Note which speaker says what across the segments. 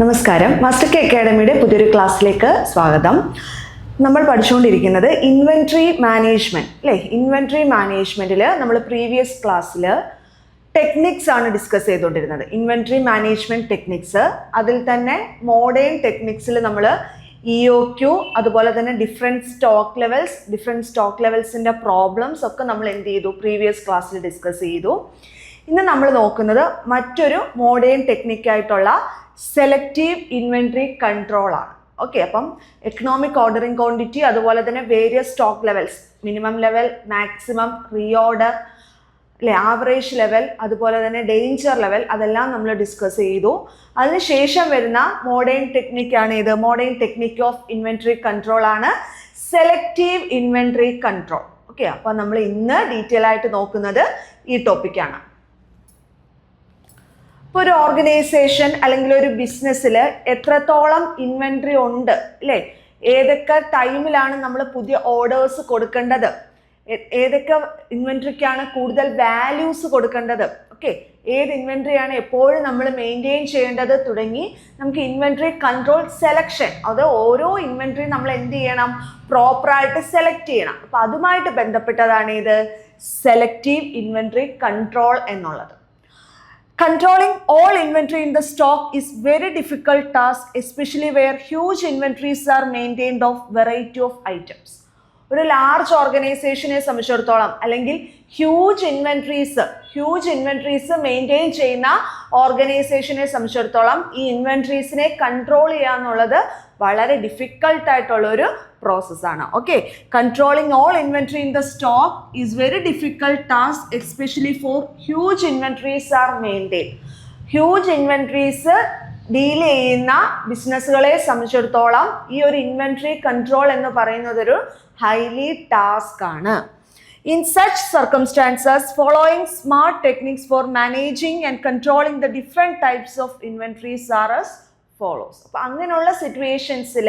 Speaker 1: നമസ്കാരം. Master K അക്കാഡമിയുടെ പുതിയൊരു ക്ലാസ്സിലേക്ക് സ്വാഗതം. നമ്മൾ പഠിച്ചുകൊണ്ടിരിക്കുന്നത് ഇൻവെൻട്രി മാനേജ്മെൻറ്റ് അല്ലേ. ഇൻവെൻട്രി മാനേജ്മെൻറ്റിൽ നമ്മൾ പ്രീവിയസ് ക്ലാസ്സിൽ ടെക്നിക്സ് ആണ് ഡിസ്കസ് ചെയ്തുകൊണ്ടിരുന്നത്. ഇൻവെൻട്രി മാനേജ്മെൻറ്റ് ടെക്നിക്സ്, അതിൽ തന്നെ മോഡേൺ ടെക്നിക്സിൽ നമ്മൾ EOQ, അതുപോലെ തന്നെ ഡിഫറെൻറ്റ് സ്റ്റോക്ക് ലെവൽസിൻ്റെ പ്രോബ്ലംസ് ഒക്കെ നമ്മൾ എന്ത് ചെയ്തു, പ്രീവിയസ് ക്ലാസ്സിൽ ഡിസ്കസ് ചെയ്തു. ഇന്ന് നമ്മൾ നോക്കുന്നത് മറ്റൊരു മോഡേൺ ടെക്നിക്കായിട്ടുള്ള സെലക്റ്റീവ് ഇൻവെൻട്രി കൺട്രോൾ ആണ്. ഓക്കെ, അപ്പം എക്കണോമിക് ഓർഡറിംഗ് ക്വാണ്ടിറ്റി, അതുപോലെ തന്നെ various stock levels, minimum level, maximum, reorder അല്ലെ, ആവറേജ് ലെവൽ, അതുപോലെ തന്നെ ഡേഞ്ചർ ലെവൽ, അതെല്ലാം നമ്മൾ ഡിസ്കസ് ചെയ്തു. അതിനുശേഷം വരുന്ന മോഡേൺ ടെക്നിക്കാണ് ഇത്. Modern technique of inventory control ആണ് സെലക്റ്റീവ് ഇൻവെൻട്രി കൺട്രോൾ. ഓക്കെ, അപ്പോൾ നമ്മൾ ഇന്ന് ഡീറ്റെയിൽ ആയിട്ട് നോക്കുന്നത് ഈ ടോപ്പിക്കാണ്. ഇപ്പോൾ ഒരു ഓർഗനൈസേഷൻ അല്ലെങ്കിൽ ഒരു ബിസിനസ്സിൽ എത്രത്തോളം ഇൻവെൻട്രി ഉണ്ട് അല്ലേ, ഏതൊക്കെ ടൈമിലാണ് നമ്മൾ പുതിയ ഓർഡേഴ്സ് കൊടുക്കേണ്ടത്, ഏതൊക്കെ ഇൻവെൻട്രിക്കാണ് കൂടുതൽ വാല്യൂസ് കൊടുക്കേണ്ടത്, ഓക്കെ, ഏത് ഇൻവെൻട്രിയാണ് എപ്പോഴും നമ്മൾ മെയിൻറ്റെയിൻ ചെയ്യേണ്ടത് തുടങ്ങി നമുക്ക് ഇൻവെൻട്രി കൺട്രോൾ സെലക്ഷൻ, അത് ഓരോ ഇൻവെൻട്രി നമ്മൾ എന്ത് ചെയ്യണം, പ്രോപ്പറായിട്ട് സെലക്ട് ചെയ്യണം. അപ്പോൾ അതുമായിട്ട് ബന്ധപ്പെട്ടതാണ് ഇത് സെലക്റ്റീവ് ഇൻവെൻട്രി കൺട്രോൾ എന്നുള്ളത്. Controlling all inventory in the stock is very difficult task, especially where huge inventories are maintained of variety of items. ഒരു ലാർജ് ഓർഗനൈസേഷനെ സംബന്ധിച്ചിടത്തോളം അല്ലെങ്കിൽ ഹ്യൂജ് ഇൻവെൻട്രീസ് മെയിൻറ്റെയിൻ ചെയ്യുന്ന ഓർഗനൈസേഷനെ സംബന്ധിച്ചിടത്തോളം ഈ ഇൻവെൻട്രീസിനെ കൺട്രോൾ ചെയ്യുക എന്നുള്ളത് വളരെ ഡിഫിക്കൽട്ടായിട്ടുള്ള ഒരു പ്രോസസ്സാണ്. Okay, controlling all inventory in the stock is very difficult task, especially for huge inventories are maintain. Huge inventories deal ചെയ്യുന്ന ബിസിനസ്സുകളെ സംബന്ധിച്ചിടത്തോളം ഈ ഒരു ഇൻവെൻട്രി കൺട്രോൾ എന്ന് പറയുന്നത് ഒരു ഹൈലി ടാസ്ക് ആണ്. In such circumstances, following smart techniques for managing and controlling the different types of inventories are as follows. അപ്പോൾ അങ്ങനെയുള്ള സിറ്റുവേഷൻസിൽ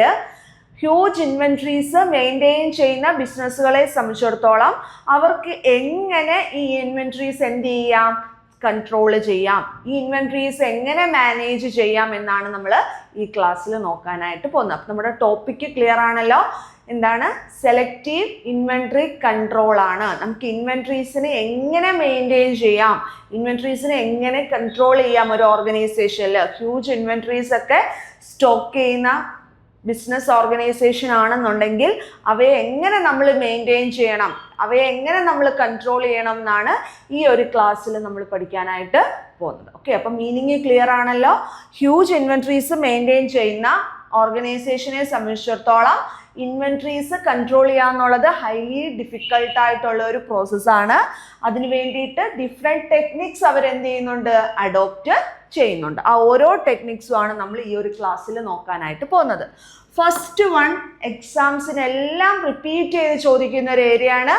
Speaker 1: ഹ്യൂജ് ഇൻവെൻട്രീസ് മെയിൻറ്റെയിൻ ചെയ്യുന്ന ബിസിനസ്സുകളെ സംബന്ധിച്ചിടത്തോളം അവർക്ക് എങ്ങനെ ഈ ഇൻവെൻട്രീസ് എന്ത് ചെയ്യാം, കൺട്രോൾ ചെയ്യാം, ഈ ഇൻവെൻട്രീസ് എങ്ങനെ മാനേജ് ചെയ്യാം എന്നാണ് നമ്മൾ ഈ ക്ലാസ്സിൽ നോക്കാനായിട്ട് പോകുന്നത്. അപ്പം നമ്മുടെ ടോപ്പിക്ക് ക്ലിയർ ആണല്ലോ. എന്താണ് സെലക്റ്റീവ് ഇൻവെൻട്രി കൺട്രോൾ ആണ്. നമുക്ക് ഇൻവെൻട്രീസിനെ എങ്ങനെ മെയിൻറ്റെയിൻ ചെയ്യാം, ഇൻവെൻട്രീസിനെ എങ്ങനെ കൺട്രോൾ ചെയ്യാം ഒരു ഓർഗനൈസേഷനിൽ. ഹ്യൂജ് ഇൻവെൻട്രീസ് ഒക്കെ സ്റ്റോക്ക് ചെയ്യുന്ന ബിസിനസ് ഓർഗനൈസേഷൻ ആണെന്നുണ്ടെങ്കിൽ അവയെ എങ്ങനെ നമ്മൾ മെയിൻറ്റെയിൻ ചെയ്യണം, അവയെ എങ്ങനെ നമ്മൾ കൺട്രോൾ ചെയ്യണം എന്നാണ് ഈ ഒരു ക്ലാസ്സിൽ നമ്മൾ പഠിക്കാനായിട്ട് പോകുന്നത്. ഓക്കെ, അപ്പം മീനിങ് ക്ലിയർ ആണല്ലോ. ഹ്യൂജ് ഇൻവെൻട്രീസ് മെയിൻറ്റെയിൻ ചെയ്യുന്ന ഓർഗനൈസേഷനെ സംബന്ധിച്ചിടത്തോളം ഇൻവെൻട്രീസ് കൺട്രോൾ ചെയ്യുക എന്നുള്ളത് ഹൈലി ഡിഫിക്കൽട്ടായിട്ടുള്ള ഒരു പ്രോസസ്സാണ്. അതിന് വേണ്ടിയിട്ട് ഡിഫറെൻറ്റ് ടെക്നിക്സ് അവരെന്ത് ചെയ്യുന്നുണ്ട്, അഡോപ്റ്റ് ചെയ്യുന്നുണ്ട്. ആ ഓരോ ടെക്നിക്സുമാണ് നമ്മൾ ഈ ഒരു ക്ലാസ്സിൽ നോക്കാനായിട്ട് പോകുന്നത്. ഫസ്റ്റ് വൺ, എക്സാംസിനെല്ലാം റിപ്പീറ്റ് ചെയ്ത് ചോദിക്കുന്ന ഒരു ഏരിയയാണ്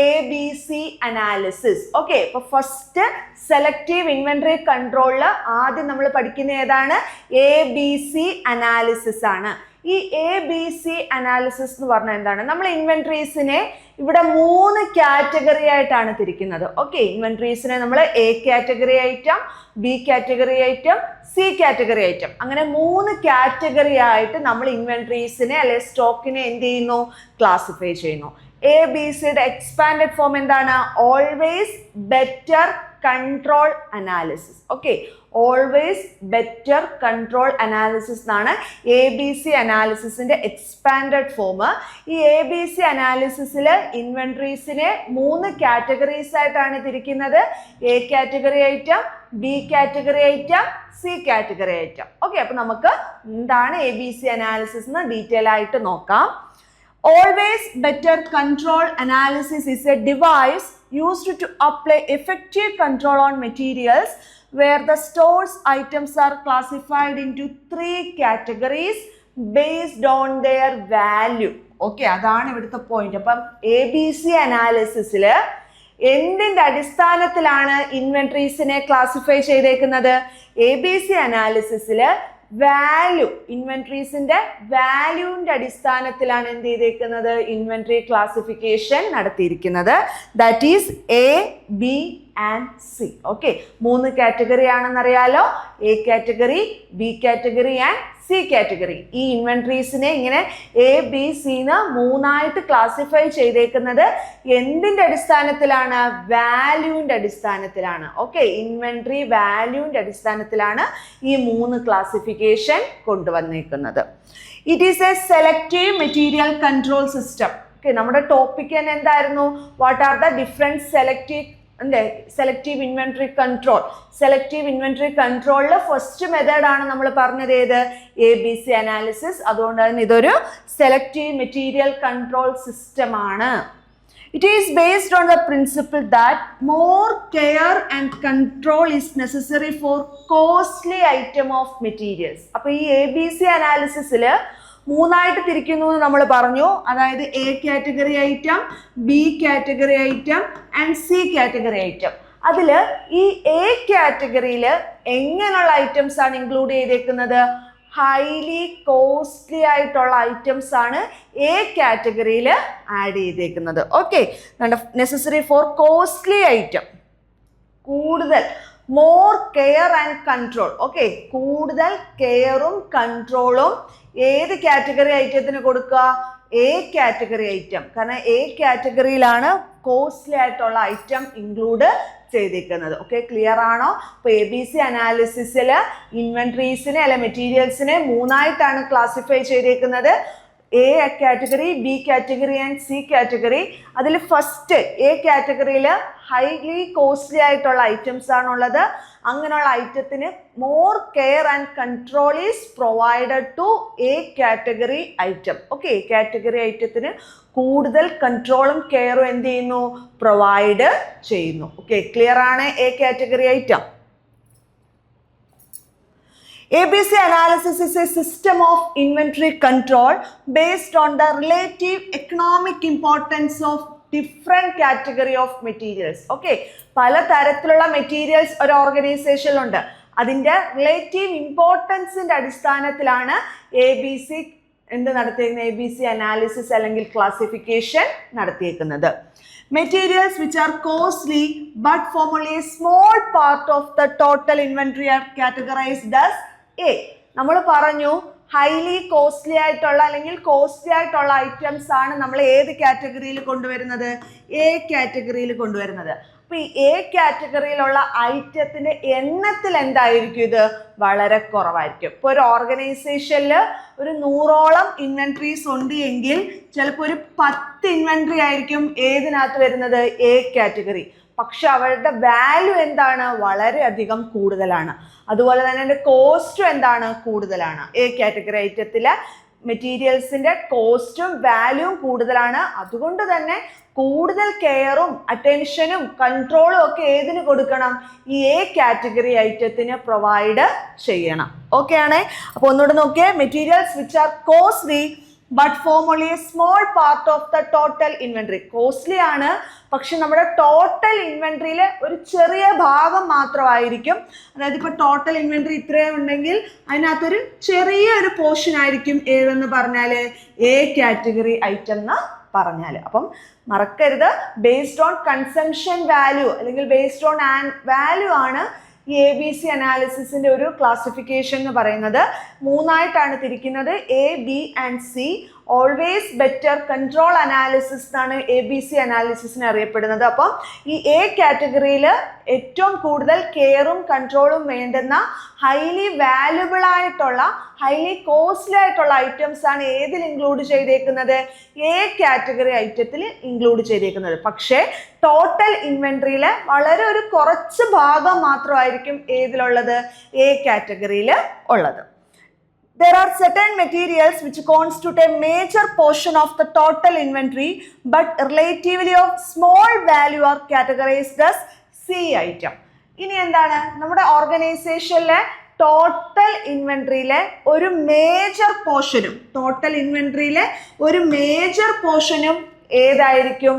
Speaker 1: ABC അനാലിസിസ്. ഓക്കെ, ഇപ്പോൾ ഫസ്റ്റ് സെലക്റ്റീവ് ഇൻവെൻട്രി കൺട്രോളിൽ ആദ്യം നമ്മൾ പഠിക്കുന്ന ഏതാണ്, ABC അനാലിസിസ് ആണ്. ഈ ABC അനാലിസിസ് എന്ന് പറഞ്ഞാൽ എന്താണ്, നമ്മൾ ഇൻവെൻട്രീസിനെ ഇവിടെ 3 കാറ്റഗറി ആയിട്ടാണ് തിരിക്കുന്നത്. ഓക്കെ, ഇൻവെൻട്രീസിനെ നമ്മൾ A category item, B category item, C category item, അങ്ങനെ 3 കാറ്റഗറി ആയിട്ട് നമ്മൾ ഇൻവെൻട്രീസിനെ അല്ലെ സ്റ്റോക്കിനെ എന്ത് ചെയ്യുന്നു, ക്ലാസിഫൈ ചെയ്യുന്നു. ABCയുടെ എക്സ്പാൻഡഡ് ഫോം എന്താണ്, always better control analysis. Okay, always better control analysis എന്നാണ് ABC അനാലിസിസിന്റെ എക്സ്പാൻഡഡ് ഫോം. ഈ ABC അനാലിസിസിൽ ഇൻവെൻട്രീസിനെ 3 കാറ്റഗറീസ് ആയിട്ടാണ് തിരിക്കുന്നത്. A category item, B category item, C category item. Okay, അപ്പൊ നമുക്ക് എന്താണ് ABC അനാലിസിസ് എന്ന് ഡീറ്റെയിൽ ആയിട്ട് നോക്കാം. Always better control analysis is a device used to apply effective control on materials where the store's items are classified into 3 categories based on their value. Okay, അതാണ് ഇവിടുത്തെ point. അപ്പം ABC അനാലിസിസിൽ എന്തിൻ്റെ അടിസ്ഥാനത്തിലാണ് ഇൻവെൻട്രീസിനെ ക്ലാസിഫൈ ചെയ്തേക്കുന്നത്, ABC അനാലിസിസിൽ value, ഇൻവെൻട്രീസിന്റെ വാല്യൂവിന്റെ അടിസ്ഥാനത്തിലാണ് എന്ത് ചെയ്തേക്കുന്നത്, ഇൻവെൻട്രി ക്ലാസിഫിക്കേഷൻ നടത്തിയിരിക്കുന്നത്. That is A B and C. Okay, 3 category ആണെന്നറിയാലോ. A category, B category and C category. ഈ ഇൻവെൻട്രീസിനെ ഇങ്ങനെ എ ബി സിന്ന് 3ആയിട്ട് ക്ലാസിഫൈ ചെയ്തേക്കുന്നത് എന്തിന്റെ അടിസ്ഥാനത്തിലാണ്? വാല്യൂവിന്റെ അടിസ്ഥാനത്തിലാണ്. ഓക്കെ, ഇൻവെൻട്രി വാല്യൂവിന്റെ അടിസ്ഥാനത്തിലാണ് ഈ 3 ക്ലാസിഫിക്കേഷൻ കൊണ്ടുവന്നേക്കുന്നത്. It is a selective material control system. Okay, നമ്മുടെ ടോപ്പിക് തന്നെ എന്തായിരുന്നു? What are the different selective inventory control. Selective inventory കൺട്രോളിലെ ഫസ്റ്റ് മെത്തേഡാണ് നമ്മൾ പറഞ്ഞത് ഏത്? ABC analysis. അതുകൊണ്ട് തന്നെ ഇതൊരു സെലക്റ്റീവ് മെറ്റീരിയൽ കൺട്രോൾ സിസ്റ്റം ആണ്. It is based on the principle that more care and control is necessary for costly item of materials. അപ്പോൾ ഈ ABC അനാലിസിസിൽ 3ആയിട്ട് തിരിക്കുന്നു എന്ന് നമ്മൾ പറഞ്ഞു. അതായത് A category item, B category item and C category item. അതിൽ ഈ എ കാറ്റഗറിയിൽ എങ്ങനെയുള്ള ഐറ്റംസ് ആണ് ഇൻക്ലൂഡ് ചെയ്തേക്കുന്നത്? ഹൈലി കോസ്റ്റ്ലി ആയിട്ടുള്ള ഐറ്റംസ് ആണ് എ കാറ്റഗറിയിൽ ആഡ് ചെയ്തേക്കുന്നത്. Okay, necessary for costly item, കൂടുതൽ more care and control. Okay, കൂടുതൽ കെയറും കൺട്രോളും ഏത് കാറ്റഗറി ഐറ്റത്തിന് കൊടുക്കുക? A category item. കാരണം എ കാറ്റഗറിയിലാണ് കോസ്റ്റ്ലി ആയിട്ടുള്ള ഐറ്റം ഇൻക്ലൂഡ് ചെയ്തിരിക്കുന്നത്. ഓക്കെ, ക്ലിയർ ആണോ? ഇപ്പൊ ABC അനാലിസിസിൽ ഇൻവെന്ററീസിനെ അല്ലെ മെറ്റീരിയൽസിനെ 3ആയിട്ടാണ് ക്ലാസിഫൈ ചെയ്തേക്കുന്നത്. A category, B category and C category. അതിൽ ഫസ്റ്റ് എ കാറ്റഗറിയിൽ ഹൈലി കോസ്റ്റ്ലി ആയിട്ടുള്ള ഐറ്റംസ് ആണുള്ളത്. അങ്ങനെയുള്ള ഐറ്റത്തിന് more care and control is provided to A category item. Okay, A category ഐറ്റത്തിന് കൂടുതൽ കൺട്രോളും കെയറും എന്ത് ചെയ്യുന്നു? പ്രൊവൈഡ് ചെയ്യുന്നു. ഓക്കെ, ക്ലിയർ ആണ് A category item. ABC analysis is a system of inventory control based on the relative economic importance of different category of materials. Okay, പല തരത്തിലുള്ള മെറ്റീരിയൽസ് ഒരു ഓർഗനൈസേഷനിലുണ്ട്. അതിൻ്റെ റിലേറ്റീവ് ഇമ്പോർട്ടൻസിന്റെ അടിസ്ഥാനത്തിലാണ് ABC നടത്തിയിരിക്കുന്നത്? ABC അനാലിസിസ് അല്ലെങ്കിൽ classification നടത്തിയിരിക്കുന്നത്. Materials which are costly but form only a small part of the total inventory are categorized as A. നമ്മൾ പറഞ്ഞു ഹൈലി കോസ്റ്റ്ലി ആയിട്ടുള്ള അല്ലെങ്കിൽ കോസ്റ്റ്ലി ആയിട്ടുള്ള ഐറ്റംസ് ആണ് നമ്മൾ ഏത് കാറ്റഗറിയിൽ കൊണ്ടുവരുന്നത്? എ കാറ്റഗറിയിൽ കൊണ്ടുവരുന്നത്. അപ്പൊ ഈ എ കാറ്റഗറിയിലുള്ള ഐറ്റത്തിന്റെ എണ്ണത്തിൽ എന്തായിരിക്കും? ഇത് വളരെ കുറവായിരിക്കും. ഇപ്പോൾ ഒരു ഓർഗനൈസേഷനിൽ ഒരു 100ഓളം ഇൻവെന്ററീസ് ഉണ്ട് എങ്കിൽ ചിലപ്പോൾ ഒരു 10 ഇൻവെന്ററി ആയിരിക്കും ഏതിനകത്ത് വരുന്നത്? A category. പക്ഷെ അവരുടെ വാല്യൂ എന്താണ്? വളരെയധികം കൂടുതലാണ്. അതുപോലെ തന്നെ അതിൻ്റെ കോസ്റ്റും എന്താണ്? കൂടുതലാണ്. എ കാറ്റഗറി ഐറ്റത്തിലെ മെറ്റീരിയൽസിന്റെ കോസ്റ്റും വാല്യൂവും കൂടുതലാണ്. അതുകൊണ്ട് തന്നെ കൂടുതൽ കെയറും അറ്റൻഷനും കൺട്രോളും ഒക്കെ ഏതിന് കൊടുക്കണം? ഈ എ കാറ്റഗറി ഐറ്റത്തിന് പ്രൊവൈഡ് ചെയ്യണം. ഓക്കെ ആണേ? അപ്പോൾ ഒന്നുകൂടെ നോക്കിയേ. Materials which are costly but form only A small part of the total inventory. Costly ആണ്, പക്ഷെ നമ്മുടെ ടോട്ടൽ ഇൻവെന്ററിയിലെ ഒരു ചെറിയ ഭാഗം മാത്രമായിരിക്കും. അതായത് ഇപ്പോൾ ടോട്ടൽ ഇൻവെന്ററി ഇത്രയും ഉണ്ടെങ്കിൽ അതിനകത്തൊരു ചെറിയൊരു പോർഷൻ ആയിരിക്കും ഏതെന്ന് പറഞ്ഞാൽ എ കാറ്റഗറി ഐറ്റം എന്ന് പറഞ്ഞാൽ. അപ്പം മറക്കരുത്, ബേസ്ഡ് ഓൺ കൺസംഷൻ വാല്യൂ അല്ലെങ്കിൽ ബേസ്ഡ് ഓൺ വാല്യൂ ആണ് ഈ ABC അനാലിസിസിന്റെ ഒരു ക്ലാസിഫിക്കേഷൻ എന്ന് പറയുന്നത്. 3ആയിട്ടാണ് തിരിക്കുന്നത്, A, B and C. Always better control analysis എന്നാണ് ABC അനാലിസിസിനെ അറിയപ്പെടുന്നത്. അപ്പം ഈ എ കാറ്റഗറിയിൽ ഏറ്റവും കൂടുതൽ കെയറും കൺട്രോളും വേണ്ടുന്ന ഹൈലി വാല്യുബിൾ ആയിട്ടുള്ള ഹൈലി കോസ്റ്റ്ലി ആയിട്ടുള്ള ഐറ്റംസ് ആണ് ഏതിൽ ഇൻക്ലൂഡ് ചെയ്തേക്കുന്നത്? എ കാറ്റഗറി ഐറ്റത്തിൽ ഇൻക്ലൂഡ് ചെയ്തേക്കുന്നത്. പക്ഷേ ടോട്ടൽ ഇൻവെന്ററിയിലെ വളരെ ഒരു കുറച്ച് ഭാഗം മാത്രമായിരിക്കും ഏതിലുള്ളത്? എ കാറ്റഗറിയിൽ ഉള്ളത്. There are certain materials which constitute a major portion of the total inventory but relatively of small value are categorized as C item. ഇനി എന്താണ്? നമ്മുടെ ഓർഗനൈസേഷനിലെ ടോട്ടൽ ഇൻവെന്ററിയിലെ ഒരു മേജർ പോർഷനും ഏതായിരിക്കും?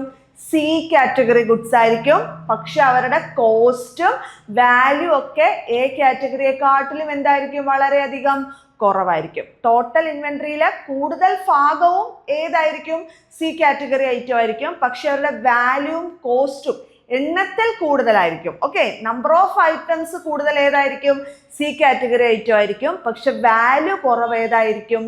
Speaker 1: സി കാറ്റഗറി ഗുഡ്സ് ആയിരിക്കും. പക്ഷെ അവരുടെ കോസ്റ്റും വാല്യൂ ഒക്കെ എ കാറ്റഗറിയെക്കാട്ടിലും എന്തായിരിക്കും? വളരെയധികം കുറവായിരിക്കും. ടോട്ടൽ ഇൻവെന്ററിയിലെ കൂടുതൽ ഭാഗവും ഏതായിരിക്കും? സി കാറ്റഗറി ഐറ്റം ആയിരിക്കും. പക്ഷെ അവരുടെ വാല്യൂവും കോസ്റ്റും എണ്ണത്തിൽ കൂടുതലായിരിക്കും. ഓക്കെ, നമ്പർ ഓഫ് ഐറ്റംസ് കൂടുതൽ ഏതായിരിക്കും? സി കാറ്റഗറി ഐറ്റം ആയിരിക്കും. പക്ഷെ വാല്യൂ കുറവ് ഏതായിരിക്കും?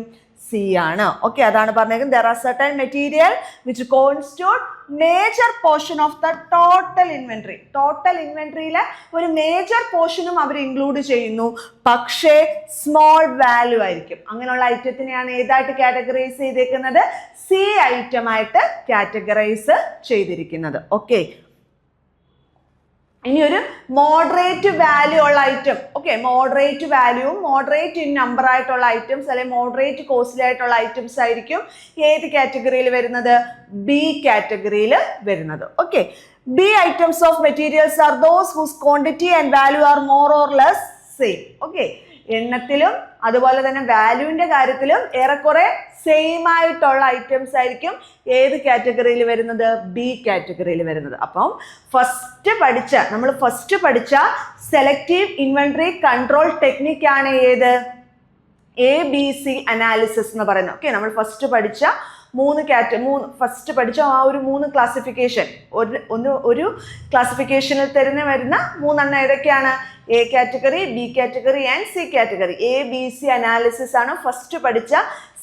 Speaker 1: സി ആണ്. ഓക്കെ, അതാണ് പറഞ്ഞേക്കുന്നത്. there are certain material which constitute major portion of the total inventory. Total ഇൻവെന്ററിയിലെ ഒരു മേജർ പോർഷനും അവർ ഇൻക്ലൂഡ് ചെയ്യുന്നു, പക്ഷേ സ്മോൾ വാല്യൂ ആയിരിക്കും. അങ്ങനെയുള്ള ഐറ്റത്തിനെയാണ് ഏതായിട്ട് കാറ്റഗറൈസ് ചെയ്തേക്കുന്നത്? സി ഐറ്റം ആയിട്ട് കാറ്റഗറൈസ് ചെയ്തിരിക്കുന്നത്. ഓക്കെ, ഇനി ഒരു മോഡറേറ്റ് വാല്യൂ ഉള്ള ഐറ്റം. ഓക്കെ, മോഡറേറ്റ് വാല്യൂവും മോഡറേറ്റ് ഇൻ നമ്പർ ആയിട്ടുള്ള ഐറ്റംസ് അല്ലെങ്കിൽ മോഡറേറ്റ് കോസ്റ്റ്ലി ആയിട്ടുള്ള ഐറ്റംസ് ആയിരിക്കും ഏത് കാറ്റഗറിയിൽ വരുന്നത്? ബി കാറ്റഗറിയിൽ വരുന്നത്. Okay, B items of materials are those whose quantity and value are more or less same. Okay, എണ്ണത്തിലും അതുപോലെ തന്നെ വാല്യൂവിന്റെ കാര്യത്തിലും ഏറെക്കുറെ സെയിം ആയിട്ടുള്ള ഐറ്റംസ് ആയിരിക്കും ഏത് കാറ്റഗറിയിൽ വരുന്നത്? ബി കാറ്റഗറിയിൽ വരുന്നത്. അപ്പം നമ്മൾ ഫസ്റ്റ് പഠിച്ച സെലക്റ്റീവ് ഇൻവെന്ററി കൺട്രോൾ ടെക്നിക്കാണ് ഏത്? ABC അനാലിസിസ് എന്ന് പറയുന്നത്. ഓക്കെ, നമ്മൾ ഫസ്റ്റ് പഠിച്ച ഫസ്റ്റ് പഠിച്ച ആ ഒരു 3 ക്ലാസിഫിക്കേഷൻ, ഒരു ക്ലാസിഫിക്കേഷനിൽ തന്നെ വരുന്ന 3 എണ്ണം ഏതൊക്കെയാണ്? A category, B category and C category. ABC analysis ആണ് ഫസ്റ്റ് പഠിച്ച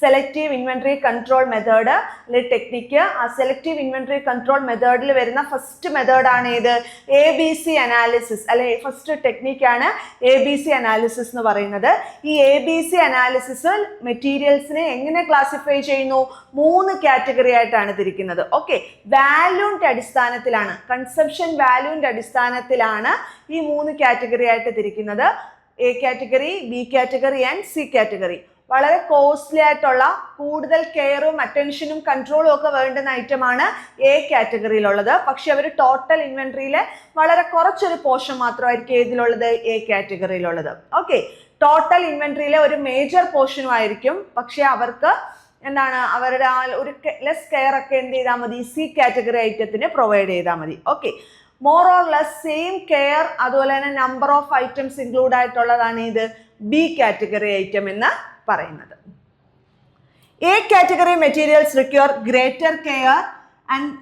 Speaker 1: സെലക്റ്റീവ് ഇൻവെന്ററി കൺട്രോൾ മെത്തേഡ് അല്ലെങ്കിൽ ടെക്നിക്ക്. ആ സെലക്റ്റീവ് ഇൻവെന്ററി കൺട്രോൾ മെത്തേഡിൽ വരുന്ന ഫസ്റ്റ് മെത്തേഡാണ് ഏത്? ABC അനാലിസിസ് അല്ലെ ഫസ്റ്റ് ടെക്നിക്കാണ് ABC അനാലിസിസ് എന്ന് പറയുന്നത്. ഈ ABC അനാലിസിസിൽ മെറ്റീരിയൽസിനെ എങ്ങനെ ക്ലാസിഫൈ ചെയ്യുന്നു? 3 കാറ്റഗറി ആയിട്ടാണ് തിരിക്കുന്നത്. ഓക്കെ, വാല്യൂന്റെ അടിസ്ഥാനത്തിലാണ്, കൺസംഷൻ വാല്യൂന്റെ അടിസ്ഥാനത്തിലാണ് ഈ 3 കാറ്റഗറി ആയിട്ട് തിരിക്കുന്നത്. A category, B category and C category. വളരെ കോസ്റ്റ്ലി ആയിട്ടുള്ള കൂടുതൽ കെയറും അറ്റൻഷനും കൺട്രോളും ഒക്കെ വേണ്ടുന്ന ഐറ്റമാണ് എ കാറ്റഗറിയിലുള്ളത്. പക്ഷെ അവർ ടോട്ടൽ ഇൻവെന്ററിയിലെ വളരെ കുറച്ചൊരു പോർഷൻ മാത്രമായിരിക്കും ഏതിലുള്ളത്? എ കാറ്റഗറിയിലുള്ളത്. ഓക്കെ, ടോട്ടൽ ഇൻവെന്ററിയിലെ ഒരു മേജർ പോർഷനും ആയിരിക്കും, പക്ഷെ അവർക്ക് എന്താണ് അവരുടെ ആ ഒരു ലെസ് കെയർ ഒക്കെ എന്ത് ചെയ്താൽ മതി? സി കാറ്റഗറി ഐറ്റത്തിന് പ്രൊവൈഡ് ചെയ്താൽ മതി. Okay, more or less same care അതുപോലെ തന്നെ നമ്പർ ഓഫ് ഐറ്റംസ് ഇൻക്ലൂഡ് ആയിട്ടുള്ളതാണ് ഇത് ബി കാറ്റഗറി ഐറ്റം എന്ന് പറയുന്നത്. A category materials require greater care and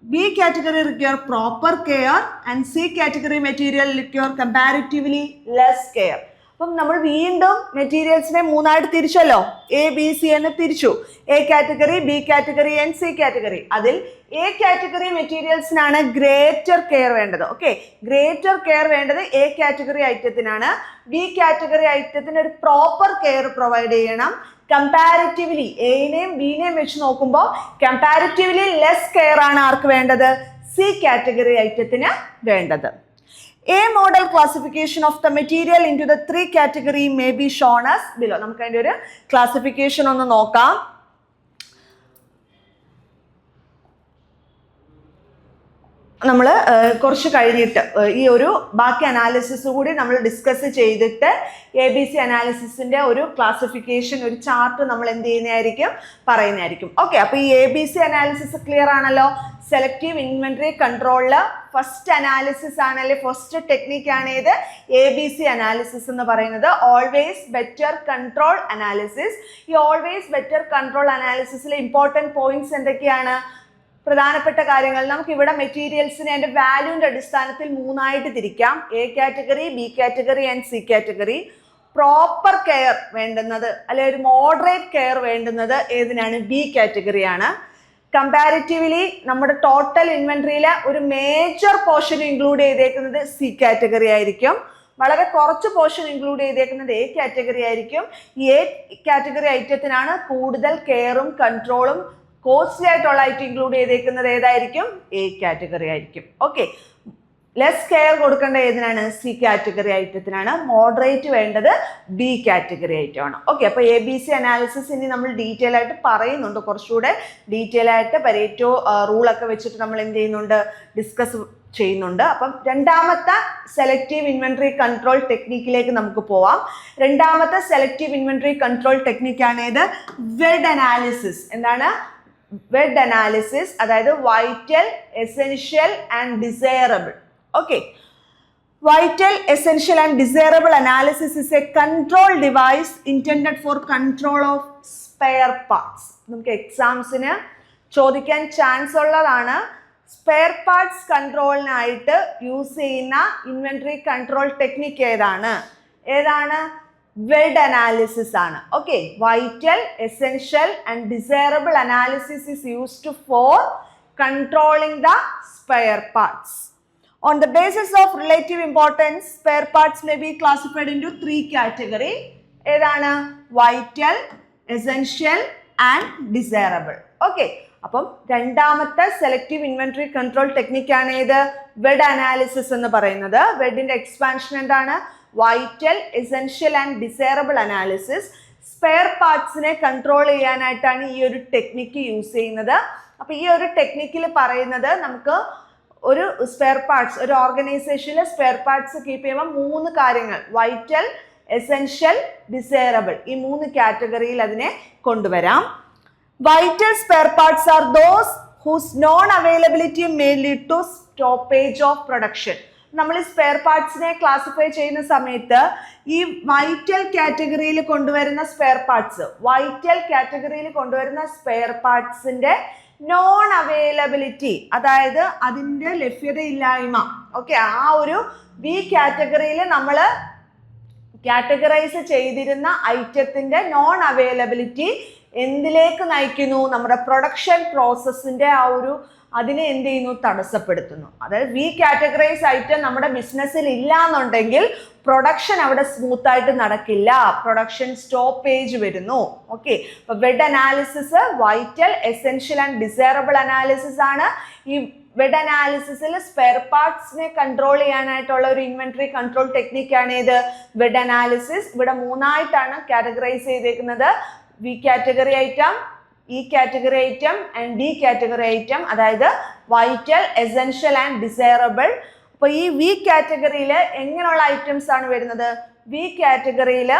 Speaker 1: B category require proper care and C category material require comparatively less care. അപ്പം നമ്മൾ വീണ്ടും മെറ്റീരിയൽസിനെ 3ആയിട്ട് തിരിച്ചല്ലോ, ABC എന്ന് തിരിച്ചു. A category, B category and C category. അതിൽ A category മെറ്റീരിയൽസിനാണ് greater care വേണ്ടത്. Okay, greater care വേണ്ടത് A category ഐറ്റത്തിനാണ്. B category ഐറ്റത്തിന് ഒരു proper care provide ചെയ്യണം. കമ്പാരിറ്റീവ്ലി എനെയും ബിനെയും വെച്ച് നോക്കുമ്പോൾ കമ്പാരിറ്റീവ്ലി ലെസ് കെയർ ആണ് ആർക്ക് വേണ്ടത്? സി കാറ്റഗറി ഐറ്റത്തിന് വേണ്ടത്. A model classification of the material into the 3 category may be shown as below. നമുക്ക് അതിന്റെ ഒരു ക്ലാസിഫിക്കേഷൻ ഒന്ന് നോക്കാം. നമ്മൾ കുറച്ച് കഴിഞ്ഞിട്ട് ഈ ഒരു ബാക്കി അനാലിസിസ് കൂടി നമ്മൾ ഡിസ്കസ് ചെയ്തിട്ട് ABC അനാലിസിസിന്റെ ഒരു ക്ലാസിഫിക്കേഷൻ, ഒരു ചാർട്ട് നമ്മൾ എന്ത് ചെയ്യുന്നതായിരിക്കും? പറയുന്നതായിരിക്കും. ഓക്കെ, അപ്പോൾ ഈ ABC അനാലിസിസ് ക്ലിയർ ആണല്ലോ. സെലക്റ്റീവ് ഇൻവെന്ററി കൺട്രോളില് ഫസ്റ്റ് അനാലിസിസ് ആണ് അല്ലെ ഫസ്റ്റ് ടെക്നിക്കാണ് ഏത്? ABC അനാലിസിസ് എന്ന് പറയുന്നത്. Always better control analysis. ഈ ഓൾവേസ് ബെറ്റർ കൺട്രോൾ അനാലിസിസിലെ ഇമ്പോർട്ടൻറ്റ് പോയിന്റ്സ് എന്തൊക്കെയാണ്? പ്രധാനപ്പെട്ട കാര്യങ്ങൾ നമുക്ക് ഇവിടെ മെറ്റീരിയൽസിനെ അതിന്റെ വാല്യൂന്റെ അടിസ്ഥാനത്തിൽ 3ആയിട്ട് തിരിക്കാം. A category, B category and C category. Proper care വേണ്ടുന്നത് അല്ലെ ഒരു മോഡറേറ്റ് കെയർ വേണ്ടുന്നത് ഏതിനാണ്? ബി കാറ്റഗറിയാണ്. കമ്പാരിറ്റീവ്ലി നമ്മുടെ ടോട്ടൽ ഇൻവെന്ററിയിലെ ഒരു മേജർ പോർഷൻ ഇൻക്ലൂഡ് ചെയ്തേക്കുന്നത് സി കാറ്റഗറി ആയിരിക്കും. വളരെ കുറച്ച് പോർഷൻ ഇൻക്ലൂഡ് ചെയ്തേക്കുന്നത് എ കാറ്റഗറി ആയിരിക്കും. ഈ എ കാറ്റഗറി ഐറ്റത്തിനാണ് കൂടുതൽ കെയറും കൺട്രോളും കോസ്റ്റ്ലി ആയിട്ടുള്ള ഐറ്റം ഇൻക്ലൂഡ് ചെയ്തേക്കുന്നത് ഏതായിരിക്കും? എ കാറ്റഗറി ആയിരിക്കും. ഓക്കെ, ലെസ് കെയർ കൊടുക്കേണ്ട ഏതിനാണ്? സി കാറ്റഗറി ഐറ്റത്തിനാണ്. മോഡറേറ്റ് വേണ്ടത് ബി കാറ്റഗറി ഐറ്റമാണ്. ഓക്കെ, അപ്പോൾ ABC അനാലിസിസ് ഇനി നമ്മൾ ഡീറ്റെയിൽ ആയിട്ട് പറയുന്നുണ്ട്, കുറച്ചുകൂടെ ഡീറ്റെയിൽ ആയിട്ട് പരേറ്റോ റൂളൊക്കെ വെച്ചിട്ട് നമ്മൾ എന്ത് ചെയ്യുന്നുണ്ട്? ഡിസ്കസ് ചെയ്യുന്നുണ്ട്. അപ്പം രണ്ടാമത്തെ സെലക്റ്റീവ് ഇൻവെന്ററി കൺട്രോൾ ടെക്നിക്കിലേക്ക് നമുക്ക് പോവാം. രണ്ടാമത്തെ സെലക്റ്റീവ് ഇൻവെന്ററി കൺട്രോൾ ടെക്നിക്കാണ് ഏത്? VED analysis. എന്താണ് വെഡ് അനാലിസിസ്? അതായത് vital, essential and desirable. Okay, vital, essential and desirable analysis is a control device intended for control of spare parts. നമുക്ക് എക്സാംസിന് ചോദിക്കാൻ ചാൻസ് ഉള്ളതാണ്. സ്പെയർ പാർട്സ് കൺട്രോളിനായിട്ട് യൂസ് ചെയ്യുന്ന inventory control technique ഏതാണ് wed analysis ആണ്. Okay, vital, essential and desirable analysis is used for controlling the spare parts. On the basis of relative importance, spare parts may be classified into 3 categories. ഏതാണ്? vital, essential and desirable. Okay, അപ്പം രണ്ടാമത്തെ selective inventory control ടെക്നിക്കാണ് ഏത്? VED analysis എന്ന് പറയുന്നത്. വെഡിന്റെ expansion എന്താണ്? Vital, essential and desirable analysis. Spare പാർട്സിനെ കൺട്രോൾ ചെയ്യാനായിട്ടാണ് ഈ ഒരു ടെക്നിക്ക് യൂസ് ചെയ്യുന്നത്. അപ്പൊ ഈ ഒരു ടെക്നിക്കിൽ പറയുന്നത് നമുക്ക് ഒരു സ്പെയർ പാർട്സ്, ഒരു ഓർഗനൈസേഷനിലെ സ്പെയർ പാർട്സ് കീപ്പ് ചെയ്യുമ്പോൾ 3 കാര്യങ്ങൾ, വൈറ്റൽ, എസെൻഷ്യൽ, ഡിസൈറബിൾ, ഈ 3 കാറ്റഗറിയിൽ അതിനെ കൊണ്ടുവരാം. Vital spare parts are those whose non availability may lead to stoppage of production. നമ്മൾ ഈ സ്പെയർ പാർട്സിനെ ക്ലാസിഫൈ ചെയ്യുന്ന സമയത്ത് ഈ വൈറ്റൽ കാറ്റഗറിയിൽ കൊണ്ടുവരുന്ന സ്പെയർ പാർട്സിന്റെ നോൺ അവൈലബിലിറ്റി, അതായത് അതിൻ്റെ ലഭ്യതയില്ലായ്മ, ഓക്കെ, ആ ഒരു ബി കാറ്റഗറിയിൽ നമ്മൾ കാറ്റഗറൈസ് ചെയ്തിരുന്ന ഐറ്റത്തിന്റെ നോൺ അവൈലബിലിറ്റി എന്തിലേക്ക് നയിക്കുന്നു? നമ്മുടെ പ്രൊഡക്ഷൻ പ്രോസസ്സിന്റെ ആ ഒരു അതിനെ എന്ത് ചെയ്യുന്നു? തടസ്സപ്പെടുത്തുന്നു. അതായത് വി കാറ്റഗറൈസ് ഐറ്റം നമ്മുടെ ബിസിനസ്സിൽ ഇല്ല എന്നുണ്ടെങ്കിൽ പ്രൊഡക്ഷൻ അവിടെ സ്മൂത്ത് ആയിട്ട് നടക്കില്ല, പ്രൊഡക്ഷൻ സ്റ്റോപ്പേജ് വരുന്നു. ഓക്കെ, അപ്പൊ VED analysis vital, essential and desirable analysis ആണ്. ഈ വെഡ് അനാലിസിസിൽ സ്പെയർ പാർട്സിനെ കൺട്രോൾ ചെയ്യാനായിട്ടുള്ള ഒരു ഇൻവെന്ററി കൺട്രോൾ ടെക്നിക്കാണ് ഏത്? VED analysis. ഇവിടെ 3ആയിട്ടാണ് കാറ്റഗറൈസ് ചെയ്തേക്കുന്നത്. V category item, E category item and D category item, അതായത് വൈറ്റൽ, എസെൻഷ്യൽ ആൻഡ് ഡിസൈറബിൾ. അപ്പൊ ഈ വി കാറ്റഗറിയിൽ എങ്ങനെയുള്ള ഐറ്റംസ് ആണ് വരുന്നത്? വി കാറ്റഗറിയിൽ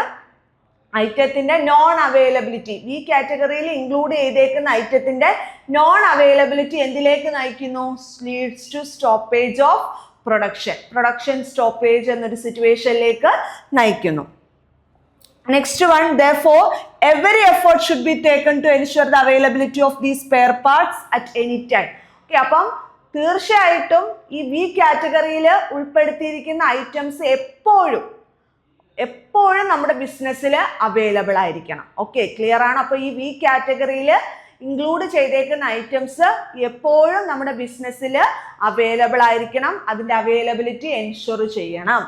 Speaker 1: ഐറ്റത്തിന്റെ നോൺ അവൈലബിലിറ്റി, വി കാറ്റഗറിയിൽ ഇൻക്ലൂഡ് ചെയ്തേക്കുന്ന ഐറ്റത്തിന്റെ നോൺ അവൈലബിലിറ്റി എന്തിലേക്ക് നയിക്കുന്നു? Leads to stoppage of production stoppage എന്നൊരു സിറ്റുവേഷനിലേക്ക് നയിക്കുന്നു. Next one, therefore, every effort should be taken to ensure the availability of these spare parts at any time. Okay, അപ്പം തീർച്ചയായിട്ടും ഈ വി കാറ്റഗറിയിൽ ഉൾപ്പെടുത്തിയിരിക്കുന്ന ഐറ്റംസ് എപ്പോഴും നമ്മുടെ ബിസിനസ്സിൽ അവൈലബിൾ ആയിരിക്കണം. ഓക്കെ, ക്ലിയർ ആണ്. അപ്പോൾ ഈ വി കാറ്റഗറിയിൽ ഇൻക്ലൂഡ് ചെയ്തേക്കുന്ന ഐറ്റംസ് എപ്പോഴും നമ്മുടെ ബിസിനസ്സിൽ അവൈലബിൾ ആയിരിക്കണം. അതിൻ്റെ അവൈലബിലിറ്റി എൻഷുർ ചെയ്യണം.